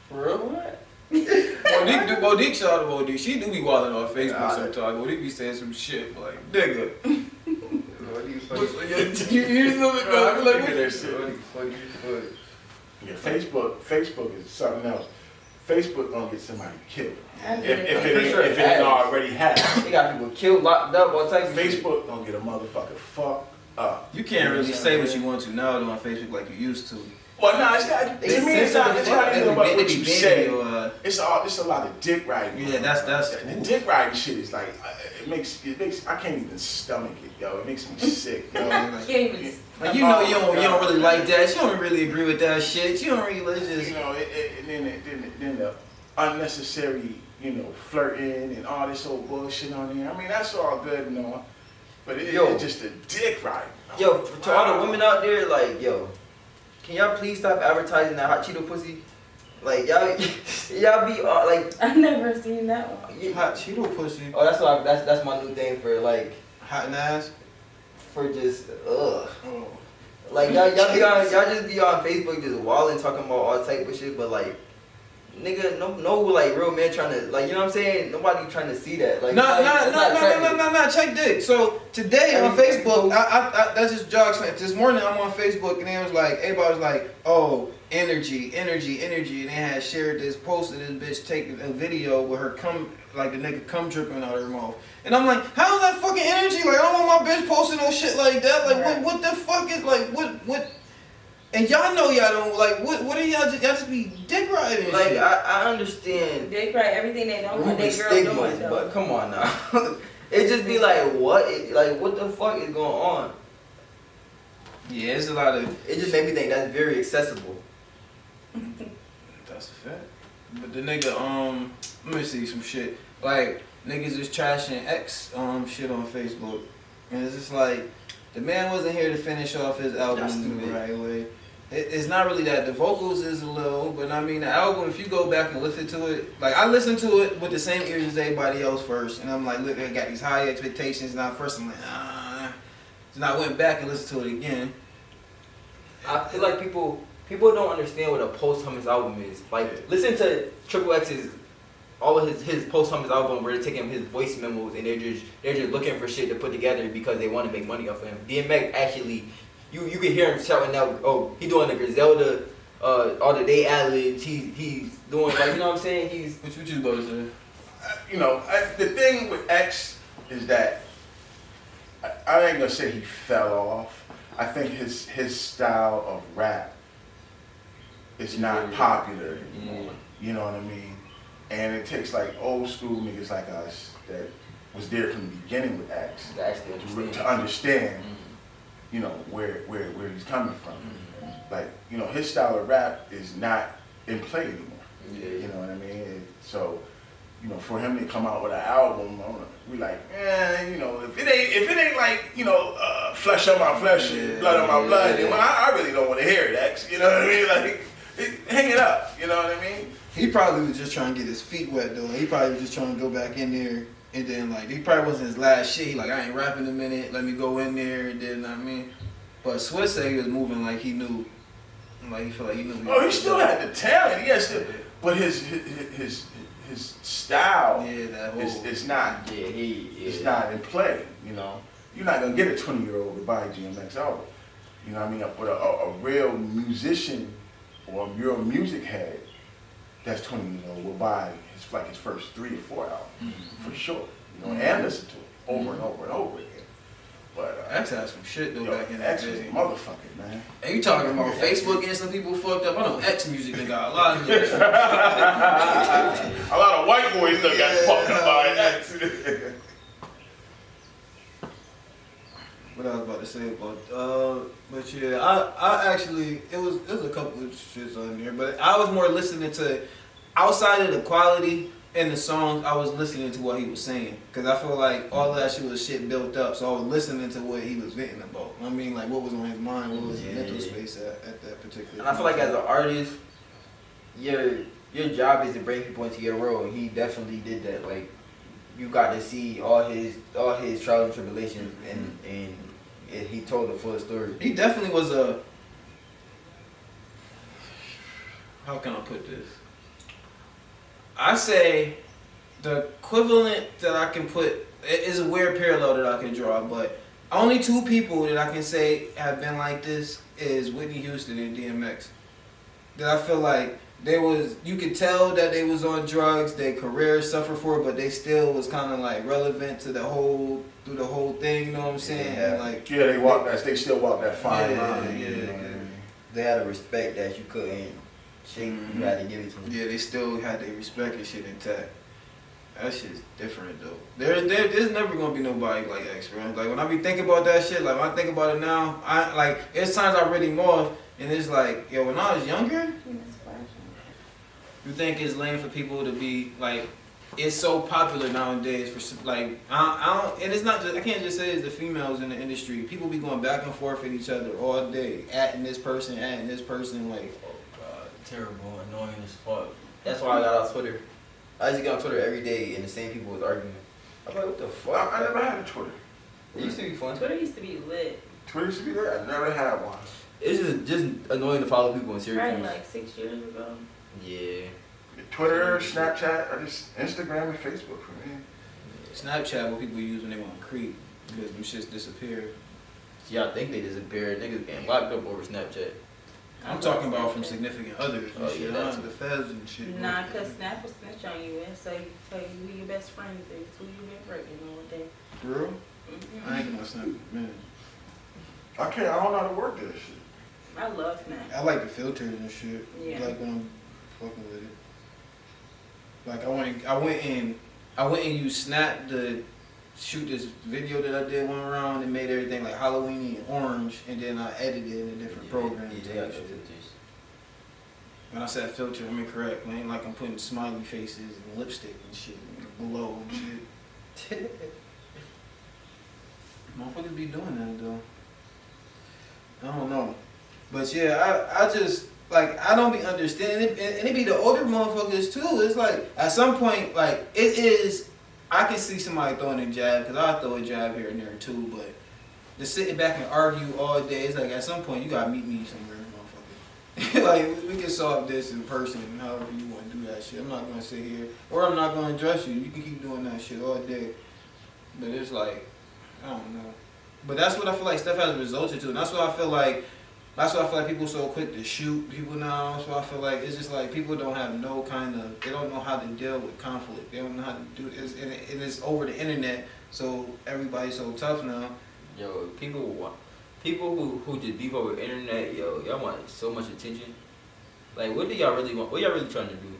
Speaker 4: For real? What?
Speaker 5: Monique, shout out to Monique. She do be wilding on Facebook sometimes. Monique be saying some shit like, nigga. You know what
Speaker 2: Yeah, Facebook is something else. Facebook gonna get somebody killed. If it ain't already happened.
Speaker 4: They got people killed, locked up, all types of shit.
Speaker 2: Facebook gonna get a motherfucker fucked up.
Speaker 5: You can't really say what you want to now on Facebook like you used to.
Speaker 2: Well, no, it's not. To me, it's not even about what you say. It's a lot of dick riding.
Speaker 5: Yeah, that's
Speaker 2: the dick riding shit is like it makes I can't even stomach it, yo. It makes me sick, yo.
Speaker 5: Like, you know you don't really like that. You don't really agree with that shit. You don't really just
Speaker 2: then the unnecessary, flirting and all this old bullshit on there. I mean, that's all good and all, but it's just a dick riding.
Speaker 4: Yo, to all the women out there, like, yo, can y'all please stop advertising that hot Cheeto pussy? Like, y'all be like.
Speaker 3: I've never seen that one.
Speaker 5: hot Cheeto pussy.
Speaker 4: Oh, that's my new thing for like
Speaker 5: Hot and ass.
Speaker 4: for just Like y'all just be on Facebook just wilding talking about all type of shit, but like. Nigga, no, like real man trying to, like, you know what I'm saying? Nobody trying to see that. Like,
Speaker 5: No. Check this. So today on Facebook, I that's just jogs. This morning I'm on Facebook and it was like everybody was like, oh, energy, and they had shared this post of this bitch taking a video with her like the nigga cum dripping out of her mouth, and I'm like, how is that fucking energy? Like, I don't want my bitch posting no shit like that. Like, what the fuck is like what? And y'all know y'all don't like what are y'all just be dick riding?
Speaker 4: Like,
Speaker 5: shit.
Speaker 4: I understand.
Speaker 3: Dick ride everything they don't want their girl
Speaker 4: stigmas,
Speaker 3: doing.
Speaker 4: but come on now. It just be like what the fuck is going on?
Speaker 5: Yeah, it's a lot of.
Speaker 4: It just made me think that's very accessible.
Speaker 5: That's a fact. But the nigga, let me see some shit. Like, niggas is trashing X shit on Facebook. And it's just like, the man wasn't here to finish off his album the right way. It's not really that. The vocals is a little, but I mean, the album, if you go back and listen to it, like, I listened to it with the same ears as everybody else first. And I'm like, look, I got these high expectations. Now, first I'm like, So I went back and listened to it again.
Speaker 4: I feel like people don't understand what a post-hummus album is. Like, listen to Triple X's, all of his post-hummus album where they're taking his voice memos and they're just looking for shit to put together because they want to make money off of him. DMX actually, you can hear him shouting out, oh, he doing the Griselda, all the day ad-libs, he's doing, like, you know what I'm saying?
Speaker 5: What you about to say?
Speaker 2: The thing with X is that I ain't gonna say he fell off. I think his style of rap is not popular anymore. You know what I mean? And it takes like old school niggas like us that was there from the beginning with X to understand, where he's coming from. Like, his style of rap is not in play anymore.
Speaker 4: Yeah.
Speaker 2: You know what I mean? So, for him to come out with an album, we like, if it ain't like, flesh on my flesh, blood on my blood, then I really don't want to hear it, X. You know what I mean? Like, hang it up. You know what I mean?
Speaker 5: He probably was just trying to get his feet wet though. He probably was just trying to go back in there, and then like he probably wasn't his last shit. He like, I ain't rapping a minute. Let me go in there, and then But Swiss said he was moving like he knew, like he felt like he knew.
Speaker 2: Oh, he still had the talent. But his style
Speaker 5: that whole.
Speaker 2: is not.
Speaker 4: Yeah,
Speaker 2: It's not in play. You know, you're not gonna get a 20-year-old to buy a GMX album. You know what I mean? But a real musician or a real music head that's 20 years old will buy his first 3 or 4 albums for sure. You know, and listen to it over and over and over again. But
Speaker 5: X had some shit though back in the
Speaker 2: X was
Speaker 5: day.
Speaker 2: motherfucking, man.
Speaker 5: And you talking about Facebook getting some people fucked up? I know X music done got a lot of niggas.
Speaker 2: A lot of white boys still got fucked up by X.
Speaker 5: What I was about to say about, but yeah, I actually, it was a couple of shits on there, but I was more listening to, outside of the quality and the songs, I was listening to what he was saying, because I feel like all of that shit was shit built up, so I was listening to what he was venting about. I mean, like, what was on his mind, what was his mental space at that particular
Speaker 4: And I feel like as an artist, your job is to bring people into your world. He definitely did that. Like, you got to see all his trials and tribulations, and he told the full story.
Speaker 5: He definitely was a, how can I put this? I say the equivalent that I can put, it is a weird parallel that I can draw, but only 2 people that I can say have been like this is Whitney Houston and DMX. That I feel like you could tell that they was on drugs, their career suffered for it, but they still was kind of like relevant to through the whole thing, you know what I'm saying?
Speaker 2: Yeah,
Speaker 5: And like,
Speaker 2: they still walk that fine line.
Speaker 4: They had a respect that you couldn't shake. You had to give it to them.
Speaker 5: yeah, they still had their respect and shit intact. That shit's different though. There's never gonna be nobody like X, bro. Like when I be thinking about that shit, like when I think about it now, it's times I really morph, and it's like, yo, when I was younger, you think it's lame for people to be like, it's so popular nowadays for like, I don't, and it's not just, I can't just say it's the females in the industry. People be going back and forth with each other all day, atting this person, like,
Speaker 4: Oh god, terrible, annoying as fuck. That's why I got off Twitter. I used to get on Twitter every day and the same people was arguing. I'm like, what the fuck?
Speaker 2: I never had a Twitter.
Speaker 4: It used to be fun.
Speaker 3: Twitter used to be lit.
Speaker 2: Twitter used to be there. I never had one.
Speaker 4: It's just annoying to follow people in Syracuse.
Speaker 3: Probably like 6 years ago.
Speaker 4: Yeah.
Speaker 2: Twitter, Snapchat, or just Instagram and Facebook for me.
Speaker 5: Snapchat what people use when they want to creep, because them shits disappear.
Speaker 4: See, I think they disappeared. Niggas getting locked up over Snapchat.
Speaker 5: I'm talking about from significant others and
Speaker 4: Oh,
Speaker 5: shit,
Speaker 4: yeah, that's
Speaker 5: the feds and shit.
Speaker 3: Nah, cause Snap will snitch on you and tell you who your best friends is, who you been breaking all day.
Speaker 5: For real?
Speaker 3: Mm-hmm.
Speaker 5: I ain't gonna snap, man.
Speaker 2: I don't know how to work this shit.
Speaker 3: I love Snap.
Speaker 5: I like the filters and shit.
Speaker 3: Yeah.
Speaker 5: Like when I'm fucking with it. Like I went and used Snap to shoot this video that I did one around and made everything like Halloween and orange, and then I edited it in a different program.
Speaker 4: Yeah,
Speaker 5: and
Speaker 4: they got
Speaker 5: shit.
Speaker 4: filters.
Speaker 5: When I said filter, I'm incorrect. It ain't like I'm putting smiley faces and lipstick and shit and glow and shit. Motherfuckers be doing that though. I don't know. But yeah, I just, like, I don't be understanding it. And it be the older motherfuckers too. It's like, at some point, like, it is, I can see somebody throwing a jab, because I throw a jab here and there too, but just sitting back and argue all day, it's like, at some point, you gotta meet me somewhere, motherfucker. Like, we can solve this in person, however you want to do that shit. I'm not gonna sit here, or I'm not gonna address you. You can keep doing that shit all day. But it's like, I don't know. But that's what I feel like stuff has resulted to, and that's what I feel like people are so quick to shoot people now. That's why I feel like it's just like people don't have no kind of, they don't know how to deal with conflict. They don't know how to do this, and it's over the internet, so everybody's so tough now.
Speaker 4: Yo, people who just beef over the internet, yo, y'all want so much attention. Like, what do y'all really want? What y'all really trying to do?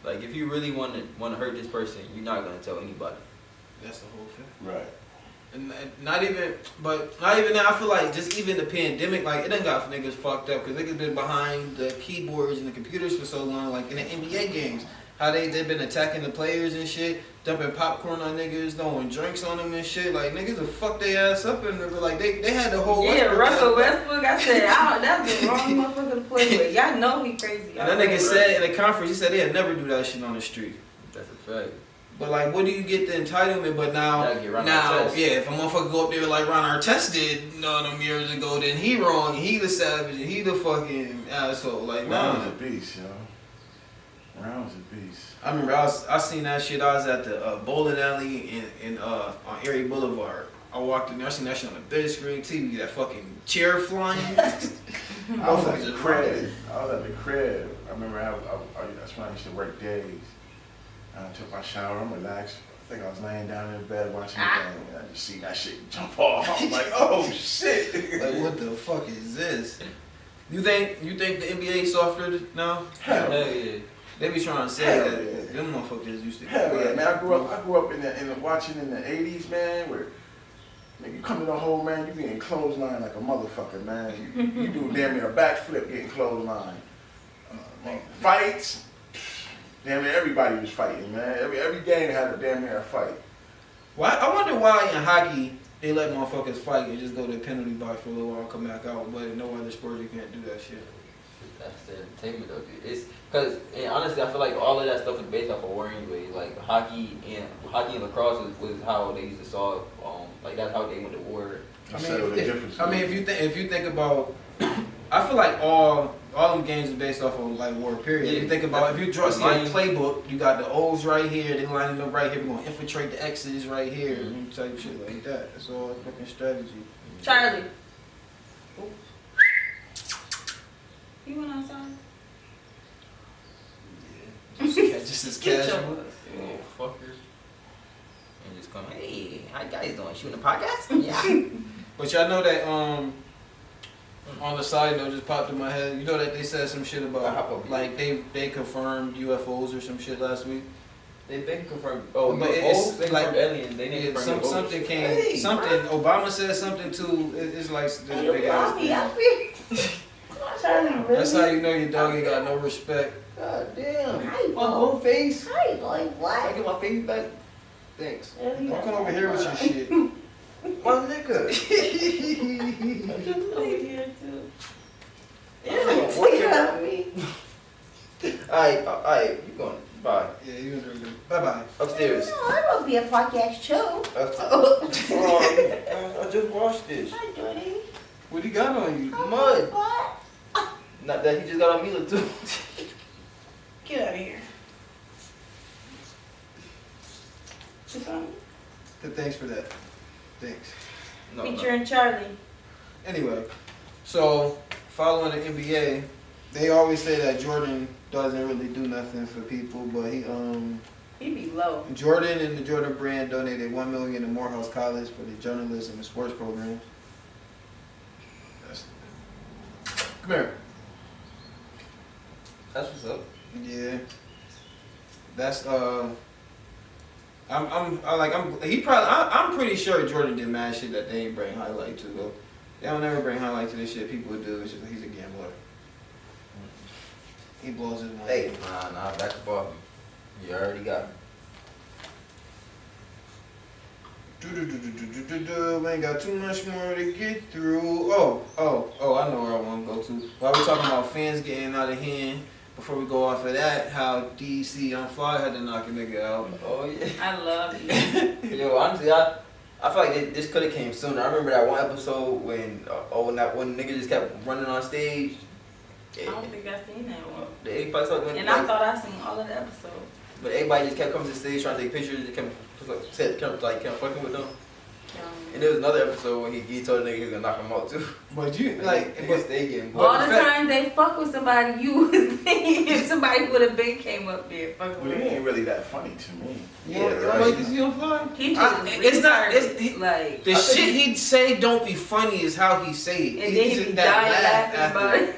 Speaker 4: Like, if you really want to hurt this person, you're not gonna tell anybody.
Speaker 5: That's the whole thing.
Speaker 2: Right.
Speaker 5: And not even now. I feel like just even the pandemic, like it done got niggas fucked up because niggas been behind the keyboards and the computers for so long. Like in the NBA games, how they've been attacking the players and shit, dumping popcorn on niggas, throwing drinks on them and shit. Like niggas will fuck their ass up and like they had the whole
Speaker 3: Russell Westbrook. I said, that's the wrong motherfucker to play with. Y'all know he crazy.
Speaker 5: And that nigga said in the conference, he said they'd never do that shit on the street.
Speaker 4: That's a fact.
Speaker 5: But like, what do you get the entitlement? But now, yeah, if a motherfucker go up there like Ron Artest did, them years ago, then he wrong, and he the savage, and he the fucking asshole. Like,
Speaker 2: Ron's
Speaker 5: nah.
Speaker 2: a beast, yo. Brown's a beast.
Speaker 5: I remember I seen that shit. I was at the bowling alley on Erie Boulevard. I walked in there. I seen that shit on the big screen TV. That fucking chair flying.
Speaker 2: I was at the crib. I remember that's when I used to work days. I took my shower. I'm relaxed. I think I was laying down in bed watching the game. And I just see that shit jump off. I was like, oh shit.
Speaker 5: Like, what the fuck is this? You think the NBA softer now?
Speaker 2: Hell
Speaker 4: yeah.
Speaker 5: They be trying to say
Speaker 2: Hell
Speaker 5: that
Speaker 2: yeah.
Speaker 5: them motherfuckers used to.
Speaker 2: Hell yeah, man. I grew up in the watching in the 80s, man, where man, you come to the hole, man, you getting clothesline like a motherfucker, man. You do damn near a backflip getting clothesline. Fights, damn near everybody was fighting, man. Every game had a damn near a fight.
Speaker 5: Why? I wonder why in hockey they let motherfuckers fight and just go to the penalty box for a little while and come back out, but in no other sport you can't do that shit.
Speaker 4: That's the entertainment of it. It's because honestly, I feel like all of that stuff is based off of war anyway. Like hockey and lacrosse was how they used to solve. Like that's how they went to war.
Speaker 5: If you think about, I feel like all them games are based off of like war. Period.
Speaker 4: Yeah,
Speaker 5: if you think about, if you draw see like playbook, you got the O's right here. They lining up right here. We're gonna infiltrate the X's right here.
Speaker 4: Mm-hmm.
Speaker 5: Type shit like that. It's all fucking strategy.
Speaker 3: Charlie. You went outside?
Speaker 5: Just as
Speaker 3: Get
Speaker 5: casual.
Speaker 3: your-
Speaker 4: Little fuckers. And just come, hey, how you guys doing? Shooting a podcast? Yeah.
Speaker 5: But y'all know that on the side note just popped in my head. You know that they said some shit about like they confirmed UFOs or some shit last week.
Speaker 4: They confirmed. Oh,
Speaker 5: but
Speaker 4: it's
Speaker 5: it's
Speaker 4: they
Speaker 5: like
Speaker 4: confirmed aliens. They didn't confirm UFOs.
Speaker 5: something came.
Speaker 4: Hey,
Speaker 5: something
Speaker 4: bro.
Speaker 5: Obama said something too. It's like this big ass thing.
Speaker 3: Charlie, really?
Speaker 5: That's how you know your dog ain't got no respect.
Speaker 4: God damn.
Speaker 3: Hi,
Speaker 4: My whole face.
Speaker 3: Hi, boy.
Speaker 4: I
Speaker 3: What?
Speaker 4: get my face back. Thanks.
Speaker 3: Really?
Speaker 5: Don't come over here with your shit.
Speaker 4: My nigga.
Speaker 3: Here too.
Speaker 4: What
Speaker 3: You got me.
Speaker 4: Alright, you going. Bye.
Speaker 5: Yeah, you in there. Bye bye.
Speaker 4: Upstairs.
Speaker 3: No, I won't be a podcast too.
Speaker 4: I just washed this.
Speaker 3: Hi, Jordy.
Speaker 5: What he got on you?
Speaker 4: Mud.
Speaker 3: What?
Speaker 4: Not that he just got on Mila too.
Speaker 3: Get out of here.
Speaker 5: Thanks for that. Thanks.
Speaker 4: No,
Speaker 3: Featuring Charlie.
Speaker 5: Anyway, so following the NBA, they always say that Jordan doesn't really do nothing for people, but
Speaker 3: He be low.
Speaker 5: Jordan and the Jordan brand donated $1 million to Morehouse College for the journalism and sports programs. Come here.
Speaker 4: That's what's up.
Speaker 5: Yeah. That's I'm pretty sure Jordan did mad shit that they ain't bring highlight to though. They don't ever bring highlight to this shit people do. It's just he's a gambler. He blows his money.
Speaker 4: Hey, nah, back to Bobby. You already got me.
Speaker 5: We ain't got too much more to get through. Oh, I know where I want to go to. While we're talking about fans getting out of hand, before we go off of that, how DC on Fly had to knock a nigga out.
Speaker 4: Oh yeah.
Speaker 3: I love you.
Speaker 4: Yo, honestly, I feel like this could have came sooner. I remember that one episode when that one nigga just kept running on stage.
Speaker 3: I don't think I've seen that one.
Speaker 4: The 85 something.
Speaker 3: And I thought I seen all of the episodes.
Speaker 4: But everybody just kept coming to the stage trying to take pictures and kept fucking with them. And there was another episode when he told the nigga he was gonna knock him out too.
Speaker 5: But you like,
Speaker 4: He was stay getting
Speaker 3: All
Speaker 4: booked.
Speaker 3: the time they fuck with somebody, you would think if somebody would have been came up there fucking
Speaker 2: Well,
Speaker 3: with
Speaker 2: he
Speaker 3: him.
Speaker 2: ain't really that funny to me.
Speaker 5: you don't like DC on Fly?
Speaker 3: He just
Speaker 5: It's not.
Speaker 3: retarded, like,
Speaker 5: The shit he'd say don't be funny is how he say it.
Speaker 3: and then he be dying laughing about it.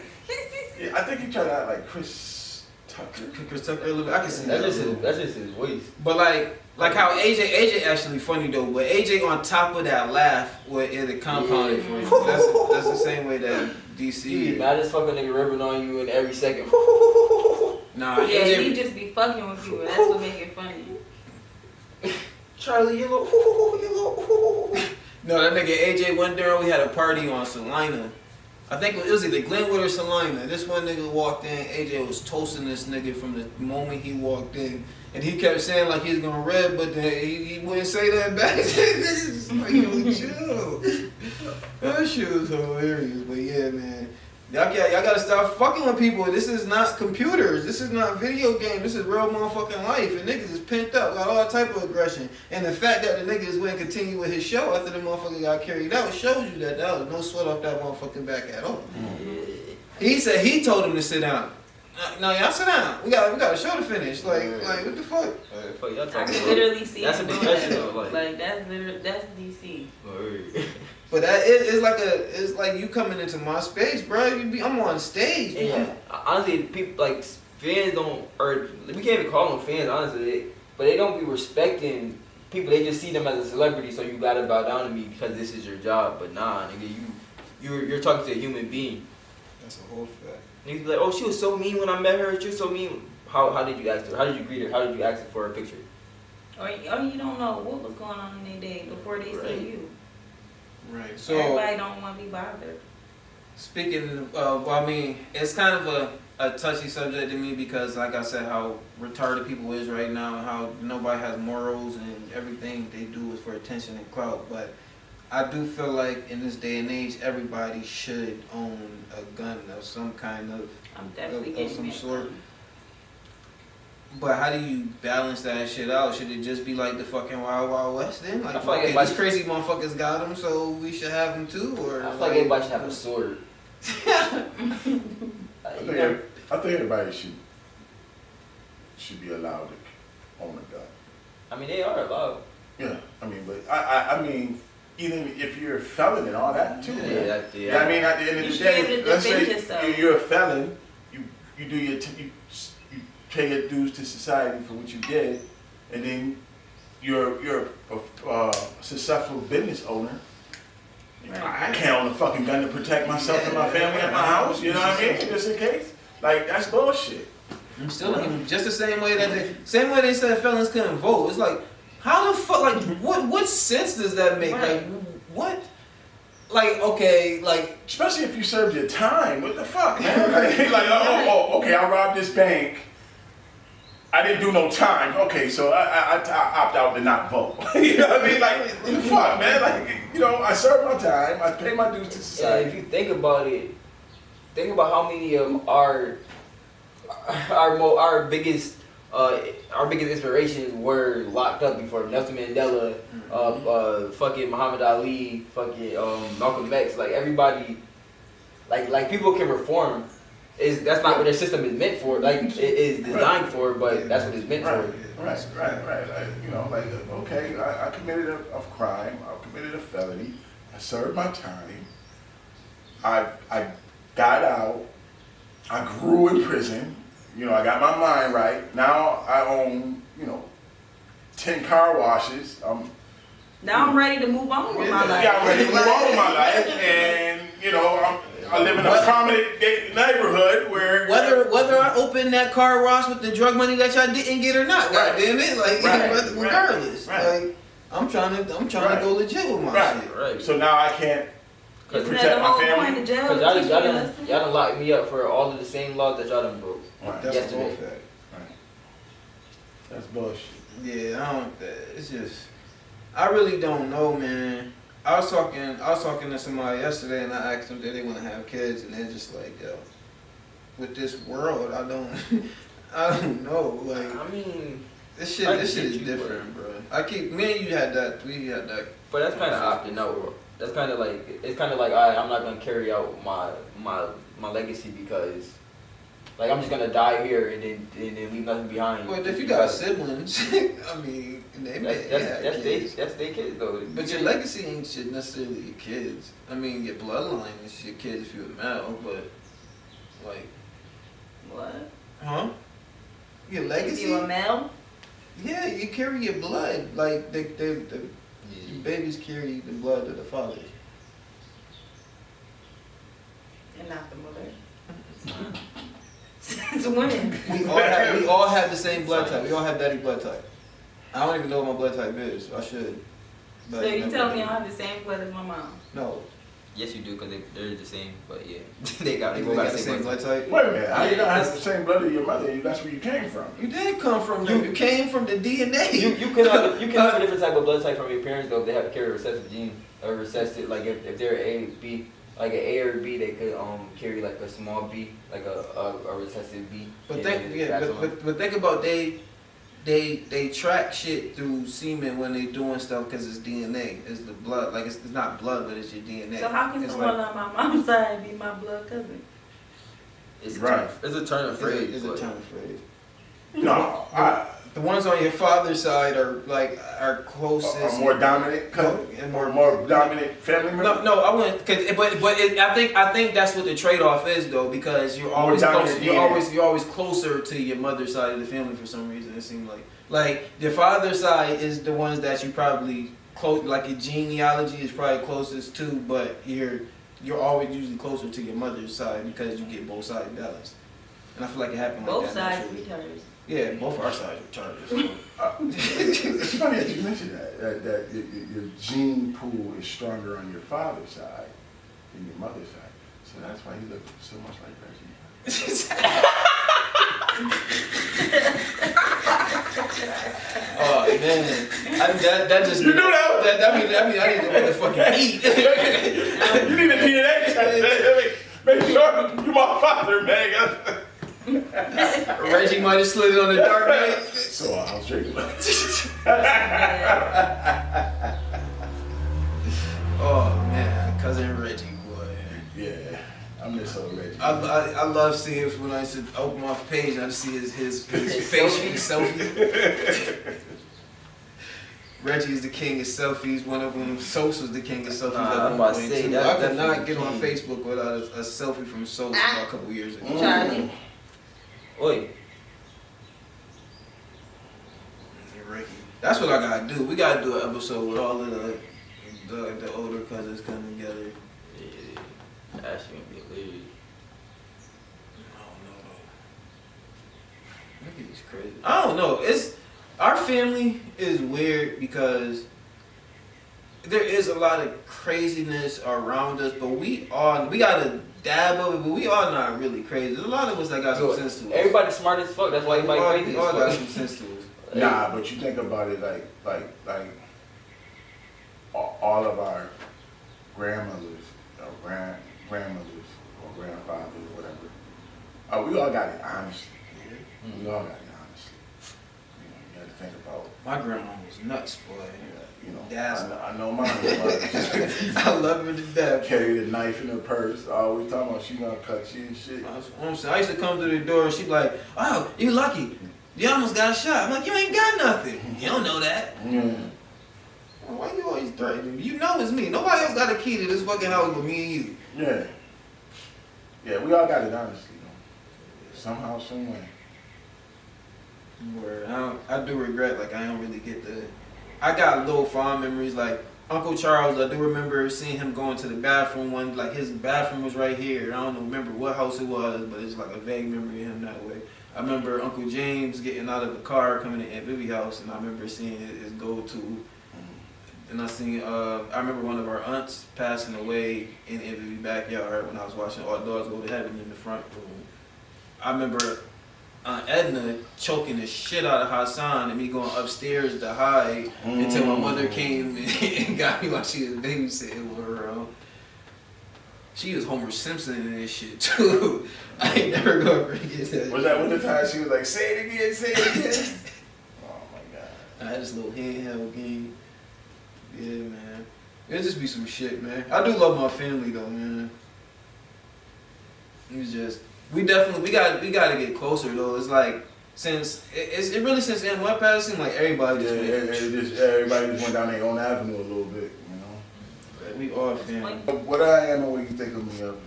Speaker 2: Yeah, I think he tried to act like Chris Tucker.
Speaker 5: Chris Tucker a little bit. I can see that.
Speaker 4: That's just his voice.
Speaker 5: But like how AJ actually funny though, but AJ on top of that laugh with it compounded for you. That's the same way that DC is.
Speaker 4: I just fucking nigga ripping on you in every second.
Speaker 5: Nah,
Speaker 3: Yeah,
Speaker 5: AJ
Speaker 3: he just be fucking with you, and that's what make it funny.
Speaker 4: Charlie, you little.
Speaker 5: No, that nigga AJ went there and we had a party on Salina. I think it was either Glenwood or Salina. This one nigga walked in, AJ was toasting this nigga from the moment he walked in. And he kept saying like he was gonna rip, but then he wouldn't say that back. It's like, yo, chill. That shit was hilarious. But yeah, man. Y'all gotta stop fucking with people. This is not computers. This is not video game. This is real motherfucking life. And niggas is pent up, got all type of aggression. And the fact that the niggas wouldn't continue with his show after the motherfucker got carried out shows you that was no sweat off that motherfucking back at all. He said he told him to sit down. No, y'all sit down. We got a show to finish. Like what the fuck?
Speaker 4: Fuck y'all
Speaker 3: I
Speaker 4: talking
Speaker 3: can
Speaker 4: about?
Speaker 3: literally see
Speaker 4: That's a
Speaker 3: it doing
Speaker 4: professional,
Speaker 3: that.
Speaker 4: like-
Speaker 3: that's DC.
Speaker 4: Word.
Speaker 5: But it's like you coming into my space, bro. I'm on stage.
Speaker 4: And honestly, people like fans don't, or we can't even call them fans, honestly. But they don't be respecting people. They just see them as a celebrity, so you gotta bow down to me because this is your job. But nah, nigga, you're talking to a human being.
Speaker 5: That's a whole fact.
Speaker 4: Niggas be like, oh, she was so mean when I met her. She was so mean. How did you ask her? How did you greet her? How did you ask her for a picture?
Speaker 3: Or you don't know what was going on in their day before they
Speaker 4: Right.
Speaker 3: see you.
Speaker 5: Right. So
Speaker 3: Everybody don't want to be bothered.
Speaker 5: speaking of, I mean, it's kind of a touchy subject to me because, like I said, how retarded people is right now, and how nobody has morals and everything they do is for attention and clout. But I do feel like in this day and age, everybody should own a gun of some kind of.
Speaker 3: I'm definitely
Speaker 5: Of
Speaker 3: getting
Speaker 5: some
Speaker 3: that
Speaker 5: sort.
Speaker 3: one.
Speaker 5: But how do you balance that shit out? Should it just be like the fucking Wild Wild West then? Like,
Speaker 4: I feel like
Speaker 5: okay,
Speaker 4: everybody-
Speaker 5: these crazy motherfuckers got them, so we should have them too? Or
Speaker 4: I feel like everybody should have a sword.
Speaker 2: I think everybody should be allowed to own a gun.
Speaker 4: I mean, they are allowed.
Speaker 2: Yeah, I mean, but I mean, even if you're a felon and all that too. man.
Speaker 4: Yeah,
Speaker 2: Yeah, I mean, at the end of
Speaker 3: You
Speaker 2: the
Speaker 3: should be
Speaker 2: day,
Speaker 3: able to
Speaker 2: let's
Speaker 3: defend
Speaker 2: say
Speaker 3: yourself.
Speaker 2: you're a felon, you do your you pay your dues to society for what you did, and then you're a successful business owner. I can't own a fucking gun to protect myself and my family at my house. You know what I mean? Just in case. Like that's bullshit.
Speaker 5: I'm still just the same way they said felons couldn't vote. It's like, how the fuck? Like, what sense does that make?
Speaker 3: Right.
Speaker 5: Like, what? Like, okay, like,
Speaker 2: Especially if you served your time. What the fuck, man? Okay, I robbed this bank. I didn't do no time. Okay, so I opt out to not vote. You know what I mean? Like, what the fuck, man? Like, you know, I served my time. I paid my dues to
Speaker 4: Yeah,
Speaker 2: society.
Speaker 4: if you think about it, think about how many of our biggest inspirations were locked up before. Nelson Mandela, fucking Muhammad Ali, fucking Malcolm X. Like everybody, like people can reform. That's not what their system is meant for. Like it is designed for, but that's what it's meant
Speaker 2: Right,
Speaker 4: for.
Speaker 2: right. Like, you know, like, okay, I committed a crime. I committed a felony. I served my time. I got out. I grew in prison. You know, I got my mind right. Now I own, 10 car washes.
Speaker 3: Now I'm ready to move on with my life.
Speaker 2: Yeah, I'm ready to move on with my life. And, I live in a prominent neighborhood where...
Speaker 5: whether I open that car wash with the drug money that y'all didn't get or not,
Speaker 2: Right.
Speaker 5: goddamn it, like
Speaker 2: Right.
Speaker 5: regardless,
Speaker 2: Right.
Speaker 5: like I'm trying to
Speaker 2: Right.
Speaker 5: go legit with my
Speaker 2: Right.
Speaker 5: shit.
Speaker 4: Right.
Speaker 2: So now I can't
Speaker 3: Isn't
Speaker 2: protect
Speaker 3: that the
Speaker 2: my
Speaker 3: whole
Speaker 2: family.
Speaker 3: point of jail?
Speaker 4: Cause
Speaker 3: to
Speaker 4: y'all
Speaker 3: teach you a lesson?
Speaker 4: done locked me up for all of the same laws that y'all done broke.
Speaker 2: Right.
Speaker 5: That's
Speaker 4: Yesterday.
Speaker 5: a whole fact.
Speaker 2: That's bullshit.
Speaker 5: Yeah, I don't. It's just, I really don't know, man. I was talking to somebody yesterday, and I asked them did they want to have kids, and they're just like, yo, with this world, I don't know. Like,
Speaker 4: I mean,
Speaker 5: this
Speaker 4: I
Speaker 5: shit is
Speaker 4: get you,
Speaker 5: different, bro. Me and you had that. We had that.
Speaker 4: but that's kind of opting out. That's kind of like I'm not gonna carry out my legacy because like I'm just gonna die here and then leave nothing behind.
Speaker 5: But if you got siblings, I mean, they may have kids.
Speaker 4: that's their kids though.
Speaker 5: But your legacy ain't shit necessarily your kids. I mean, your bloodline is your kids if you're a male, but like,
Speaker 3: What?
Speaker 5: huh? Your
Speaker 3: If
Speaker 5: legacy?
Speaker 3: you a male?
Speaker 5: Yeah, you carry your blood. Like the babies carry the blood of the fathers.
Speaker 3: And not the mother. Since when?
Speaker 5: We all have the same blood type. We all have daddy blood type. I don't even know what my blood type is. I should. But
Speaker 3: So you
Speaker 5: never
Speaker 3: tell me
Speaker 5: do.
Speaker 3: I have the same blood as my mom?
Speaker 5: No.
Speaker 4: Yes, you do because they're the same. But yeah, they got
Speaker 5: They
Speaker 4: both
Speaker 5: got the same blood type.
Speaker 2: Wait a minute. How you not have the same blood as your mother? That's where you came from.
Speaker 5: You did come from them. You came from the DNA.
Speaker 4: You can have a different type of blood type from your parents though if they have to carry a recessive gene or recessive like if they're A B like an A or B, they could carry like a small B, like a recessive B.
Speaker 5: But think about they track shit through semen when they doing stuff because it's DNA. It's the blood. Like it's not blood, but it's your DNA.
Speaker 3: So how can
Speaker 5: it's
Speaker 3: someone on my mom's side be my blood cousin?
Speaker 4: It's
Speaker 2: Right.
Speaker 4: It's a turn of phrase.
Speaker 5: It's a turn of phrase.
Speaker 2: No,
Speaker 5: The ones on your father's side are closest.
Speaker 2: a more dominant cousin,
Speaker 5: and
Speaker 2: more dominant family member.
Speaker 5: No, I wouldn't. I think that's what the trade-off is though, because you're always
Speaker 2: dominant
Speaker 5: you're always closer to your mother's side of the family for some reason. It seems like your father's side is the ones that you probably close, like your genealogy is probably closest to, but you're always usually closer to your mother's side because you get both sides balanced. And I feel like it happened like
Speaker 3: Both
Speaker 5: that.
Speaker 3: sides retarded.
Speaker 5: Yeah, both our sides retarded. So.
Speaker 2: It's funny that you mentioned that your gene pool is stronger on your father's side than your mother's side. So that's why you look so much like Reggie.
Speaker 5: Oh man, that just
Speaker 2: You knew that?
Speaker 5: That mean I need to motherfucking eat.
Speaker 2: You need a DNA test. Make sure you my father, man.
Speaker 5: Reggie might have slid it on the dark night.
Speaker 2: So I was drinking.
Speaker 5: Oh man, cousin Reggie, boy.
Speaker 2: Yeah, I miss old Reggie.
Speaker 5: I love seeing when I used to open my page and I just see his face selfie. Reggie is the king of selfies. One of them, Sos was the king of selfies.
Speaker 4: I'm about to say,
Speaker 5: I
Speaker 4: that's
Speaker 5: could not
Speaker 4: definitely
Speaker 5: get on
Speaker 4: king.
Speaker 5: Facebook without a selfie from Sos a couple years ago.
Speaker 3: Charlie.
Speaker 4: Oi.
Speaker 5: Ricky. That's what I gotta do. We gotta do an episode with all of the older cousins coming together.
Speaker 4: Yeah, that's gonna be hilarious.
Speaker 5: I don't know though. Look at these crazy. I don't know. It's our family is weird because there is a lot of craziness around us, but we got a dab of it, but we all not really crazy. There's a lot of us that got some sense to us.
Speaker 4: Everybody's smart as fuck. That's why everybody crazy
Speaker 5: We all
Speaker 4: as
Speaker 5: got
Speaker 4: fuck.
Speaker 5: some sense to us.
Speaker 2: Nah, but you think about it like all of our grandmothers or grandmothers or grandfathers or whatever. We all got it honestly. We all got it honestly. You got to think about.
Speaker 5: My grandma was nuts, boy. Dazzle.
Speaker 2: I know mine was.
Speaker 5: I love her to death.
Speaker 2: Carried a knife in her purse. Always talking about she gonna cut you and shit.
Speaker 5: I used to come through the door and she'd be like, "Oh, you lucky. You almost got shot." I'm like, "You ain't got nothing. You don't know that." Well, why you always threatening me? You know it's me. Nobody else got a key to this fucking house but me and you.
Speaker 2: Yeah. Yeah, we all got it honestly though. Somehow, some way.
Speaker 5: Where I do regret, like I don't really get I got little fond memories, like Uncle Charles. I do remember seeing him going to the bathroom one, like his bathroom was right here. I don't remember what house it was, but it's like a vague memory of him that way. I remember Uncle James getting out of the car coming to Aunt Vivi's house, and I remember seeing his go-to. And I remember one of our aunts passing away in Aunt Vivi's backyard when I was watching All Dogs Go to Heaven in the front room. I remember Edna choking the shit out of Hassan and me going upstairs to hide until my mother came and got me while she was babysitting with her. She was Homer Simpson in this shit too. I ain't never gonna forget that.
Speaker 2: Was that one of the times she was like, "Say it again, say it again"? Oh my god.
Speaker 5: I had this little handheld game. Yeah, man. It'll just be some shit, man. I do love my family though, man. It's just we gotta get closer though. It's like since N1 passed, it seemed like everybody just
Speaker 2: everybody just went down their own avenue a little bit, you know.
Speaker 5: We all family.
Speaker 2: What I am and what you think of me of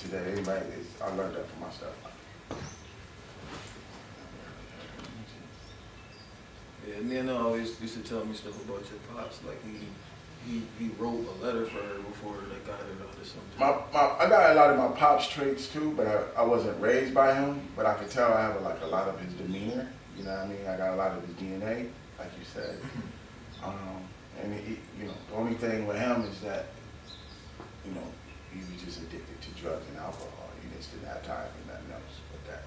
Speaker 2: today, everybody is. I learned that from my stuff.
Speaker 5: Yeah, Nana always used to tell me stuff about your pops. Like he wrote a letter for her before they got it out or something.
Speaker 2: I got a lot of my pop's traits too, but I wasn't raised by him. But I could tell I have a lot of his demeanor. You know what I mean? I got a lot of his DNA, like you said. And he, the only thing with him is that, he was just addicted to drugs and alcohol. He just didn't have time for nothing else but that.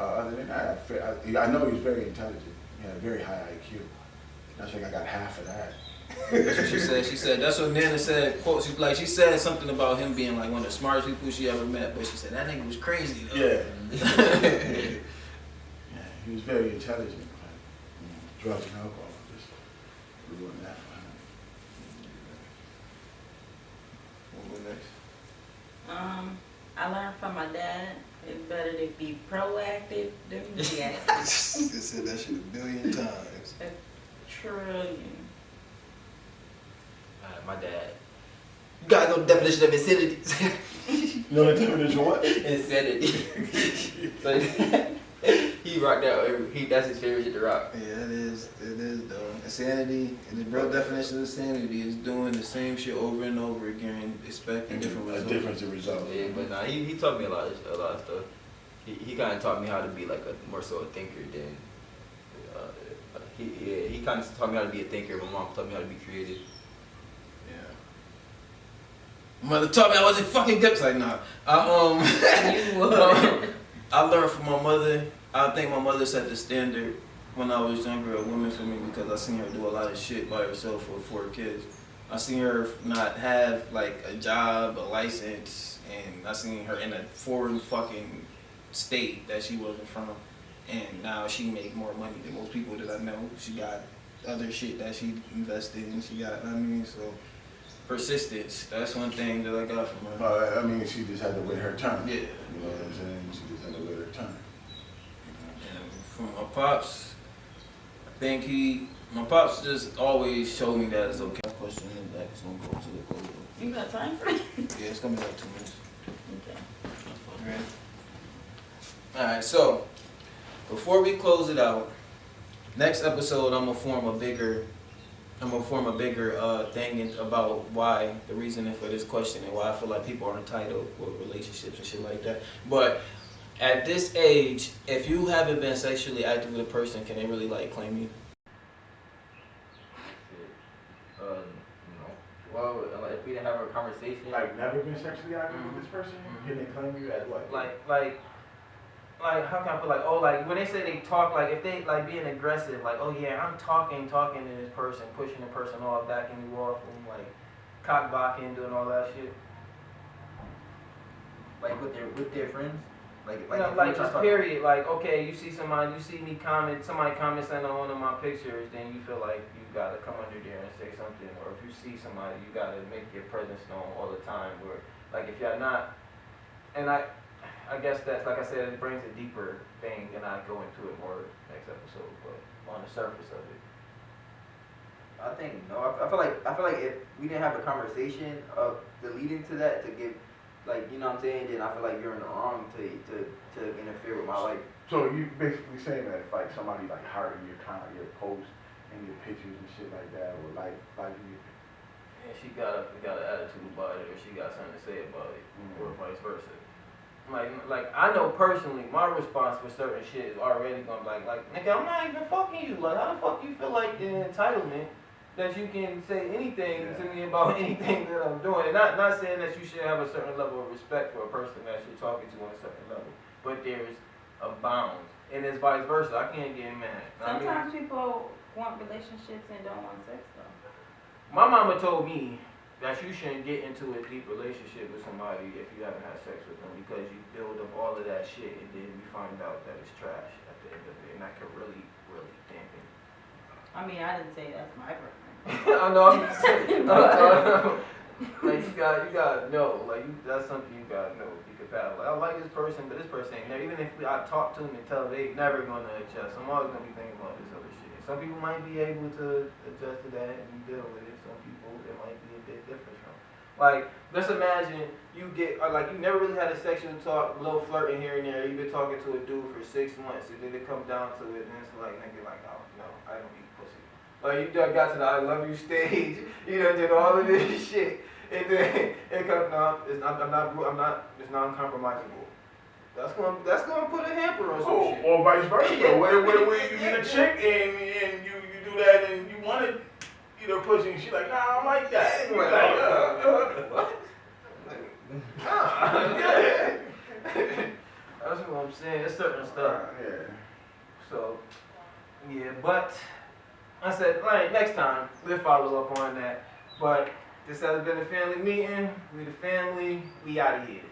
Speaker 2: Other than that, I know he was very intelligent. He had a very high IQ. I think I got half of that.
Speaker 5: That's what she said. She said that's what Nana said. Quote. She said something about him being like one of the smartest people she ever met. But she said that nigga was crazy though.
Speaker 2: Yeah. Yeah, he was very intelligent. Like, drugs and alcohol just ruined that for him.
Speaker 5: We'll go next.
Speaker 3: I learned from my dad, it's better to be proactive than reactive.
Speaker 5: I said that shit a billion times.
Speaker 3: A trillion.
Speaker 4: My dad. You gotta know the definition of insanity.
Speaker 2: You know the definition of what?
Speaker 4: Insanity. So he rocked out. That's his favorite shit to rock.
Speaker 5: Yeah, it is though. Insanity, and the real definition of insanity is doing the same shit over and over again, expecting different
Speaker 2: A
Speaker 5: results.
Speaker 2: difference in results.
Speaker 4: Yeah, but nah, he taught me a lot of stuff. He kind of taught me how to be like more so a thinker than. He kind of taught me how to be a thinker. My mom taught me how to be creative.
Speaker 5: Yeah. Mother taught me I wasn't fucking good. It's like, nah.
Speaker 3: You would.
Speaker 5: I learned from my mother. I think my mother set the standard when I was younger, a woman for me, because I seen her do a lot of shit by herself with 4 kids. I seen her not have like a job, a license, and I seen her in a foreign fucking state that she wasn't from. And now she make more money than most people that I know. She got other shit that she invested in. She got, so persistence. That's one thing that I got from her.
Speaker 2: I mean, she just had to wait her turn.
Speaker 5: Yeah.
Speaker 2: You know what I'm saying? She just had to wait her turn.
Speaker 5: And from my pops, I think my pops just always showed me that it's okay. Question in the back, so I'm going to the close.
Speaker 3: You got time for it?
Speaker 5: Yeah, it's gonna be like 2 minutes.
Speaker 3: Okay.
Speaker 5: Alright. Alright, so before we close it out, next episode I'm gonna form a bigger thing about why the reasoning for this question and why I feel like people are entitled with relationships and shit like that. But at this age, if you haven't been sexually active with a person, can they really like claim you?
Speaker 4: Well, if we didn't have a conversation,
Speaker 2: Like, never been sexually active with this person? Can they claim you as what?
Speaker 1: Like how can I put like when they say they talk, like if they like being aggressive, like oh yeah I'm talking to this person, pushing the person off, backing you off, and like cock blocking, doing all that shit.
Speaker 4: like with their friends, like
Speaker 1: You know,
Speaker 4: if
Speaker 1: like
Speaker 4: we
Speaker 1: just
Speaker 4: talk-
Speaker 1: period. Like okay, you see me comment, somebody comments on one of my pictures, then you feel like you gotta come under there and say something, or if you see somebody, you gotta make your presence known all the time. Where like if you're not, and I guess that's like I said, it brings a deeper thing, and I go into it more next episode. But on the surface of it,
Speaker 4: I think no. I feel like if we didn't have a conversation of the leading to that to give, like you know what I'm saying, then I feel like you're in the wrong to interfere with my life.
Speaker 2: So you basically saying that if like somebody like hearting your posts and your pictures and shit like that, or like you.
Speaker 1: and she got an attitude about it, or she got something to say about it, or vice versa. Like I know personally, my response for certain shit is already gonna be like nigga, I'm not even fucking you. Like how the fuck you feel like the entitlement that you can say anything to me about anything that I'm doing? And not saying that you should have a certain level of respect for a person that you're talking to on a certain level, but there's a bound, and it's vice versa. I can't get mad.
Speaker 3: Sometimes people want relationships and don't want sex though.
Speaker 1: My mama told me that you shouldn't get into a deep relationship with somebody if you haven't had sex with them, because you build up all of that shit and then you find out that it's trash at the end of it, and that can really, really dampen.
Speaker 3: I mean, I didn't say that's my preference.
Speaker 1: I know. I'm just saying. Like you gotta know. Like that's something you gotta know. Be compatible. Like, I like this person, but this person ain't never. Even if I talk to them and tell them they never gonna adjust, I'm always gonna be thinking about this other shit. Some people might be able to adjust to that and deal with it. Some people it might be a bit different from. Like let's imagine you get like you never really had a sexual talk, a little flirting here and there. You've been talking to a dude for 6 months, and then it comes down to it, and it's like nigga, like oh no, I don't eat pussy. Like you done got to the I love you stage, you done did all of this shit, and then it comes down. It's non-compromisable. That's gonna put a hamper on some shit.
Speaker 2: Or vice versa. Where you meet a chick and you do that and you want to eat her pussy and she's like, nah, I don't like that. And you're like,
Speaker 1: What? Yeah. That's what I'm saying. It's certain stuff.
Speaker 2: Yeah.
Speaker 1: So, yeah, but I said, like, next time, we'll follow up on that. But this has been a family meeting. We the family. We out of here.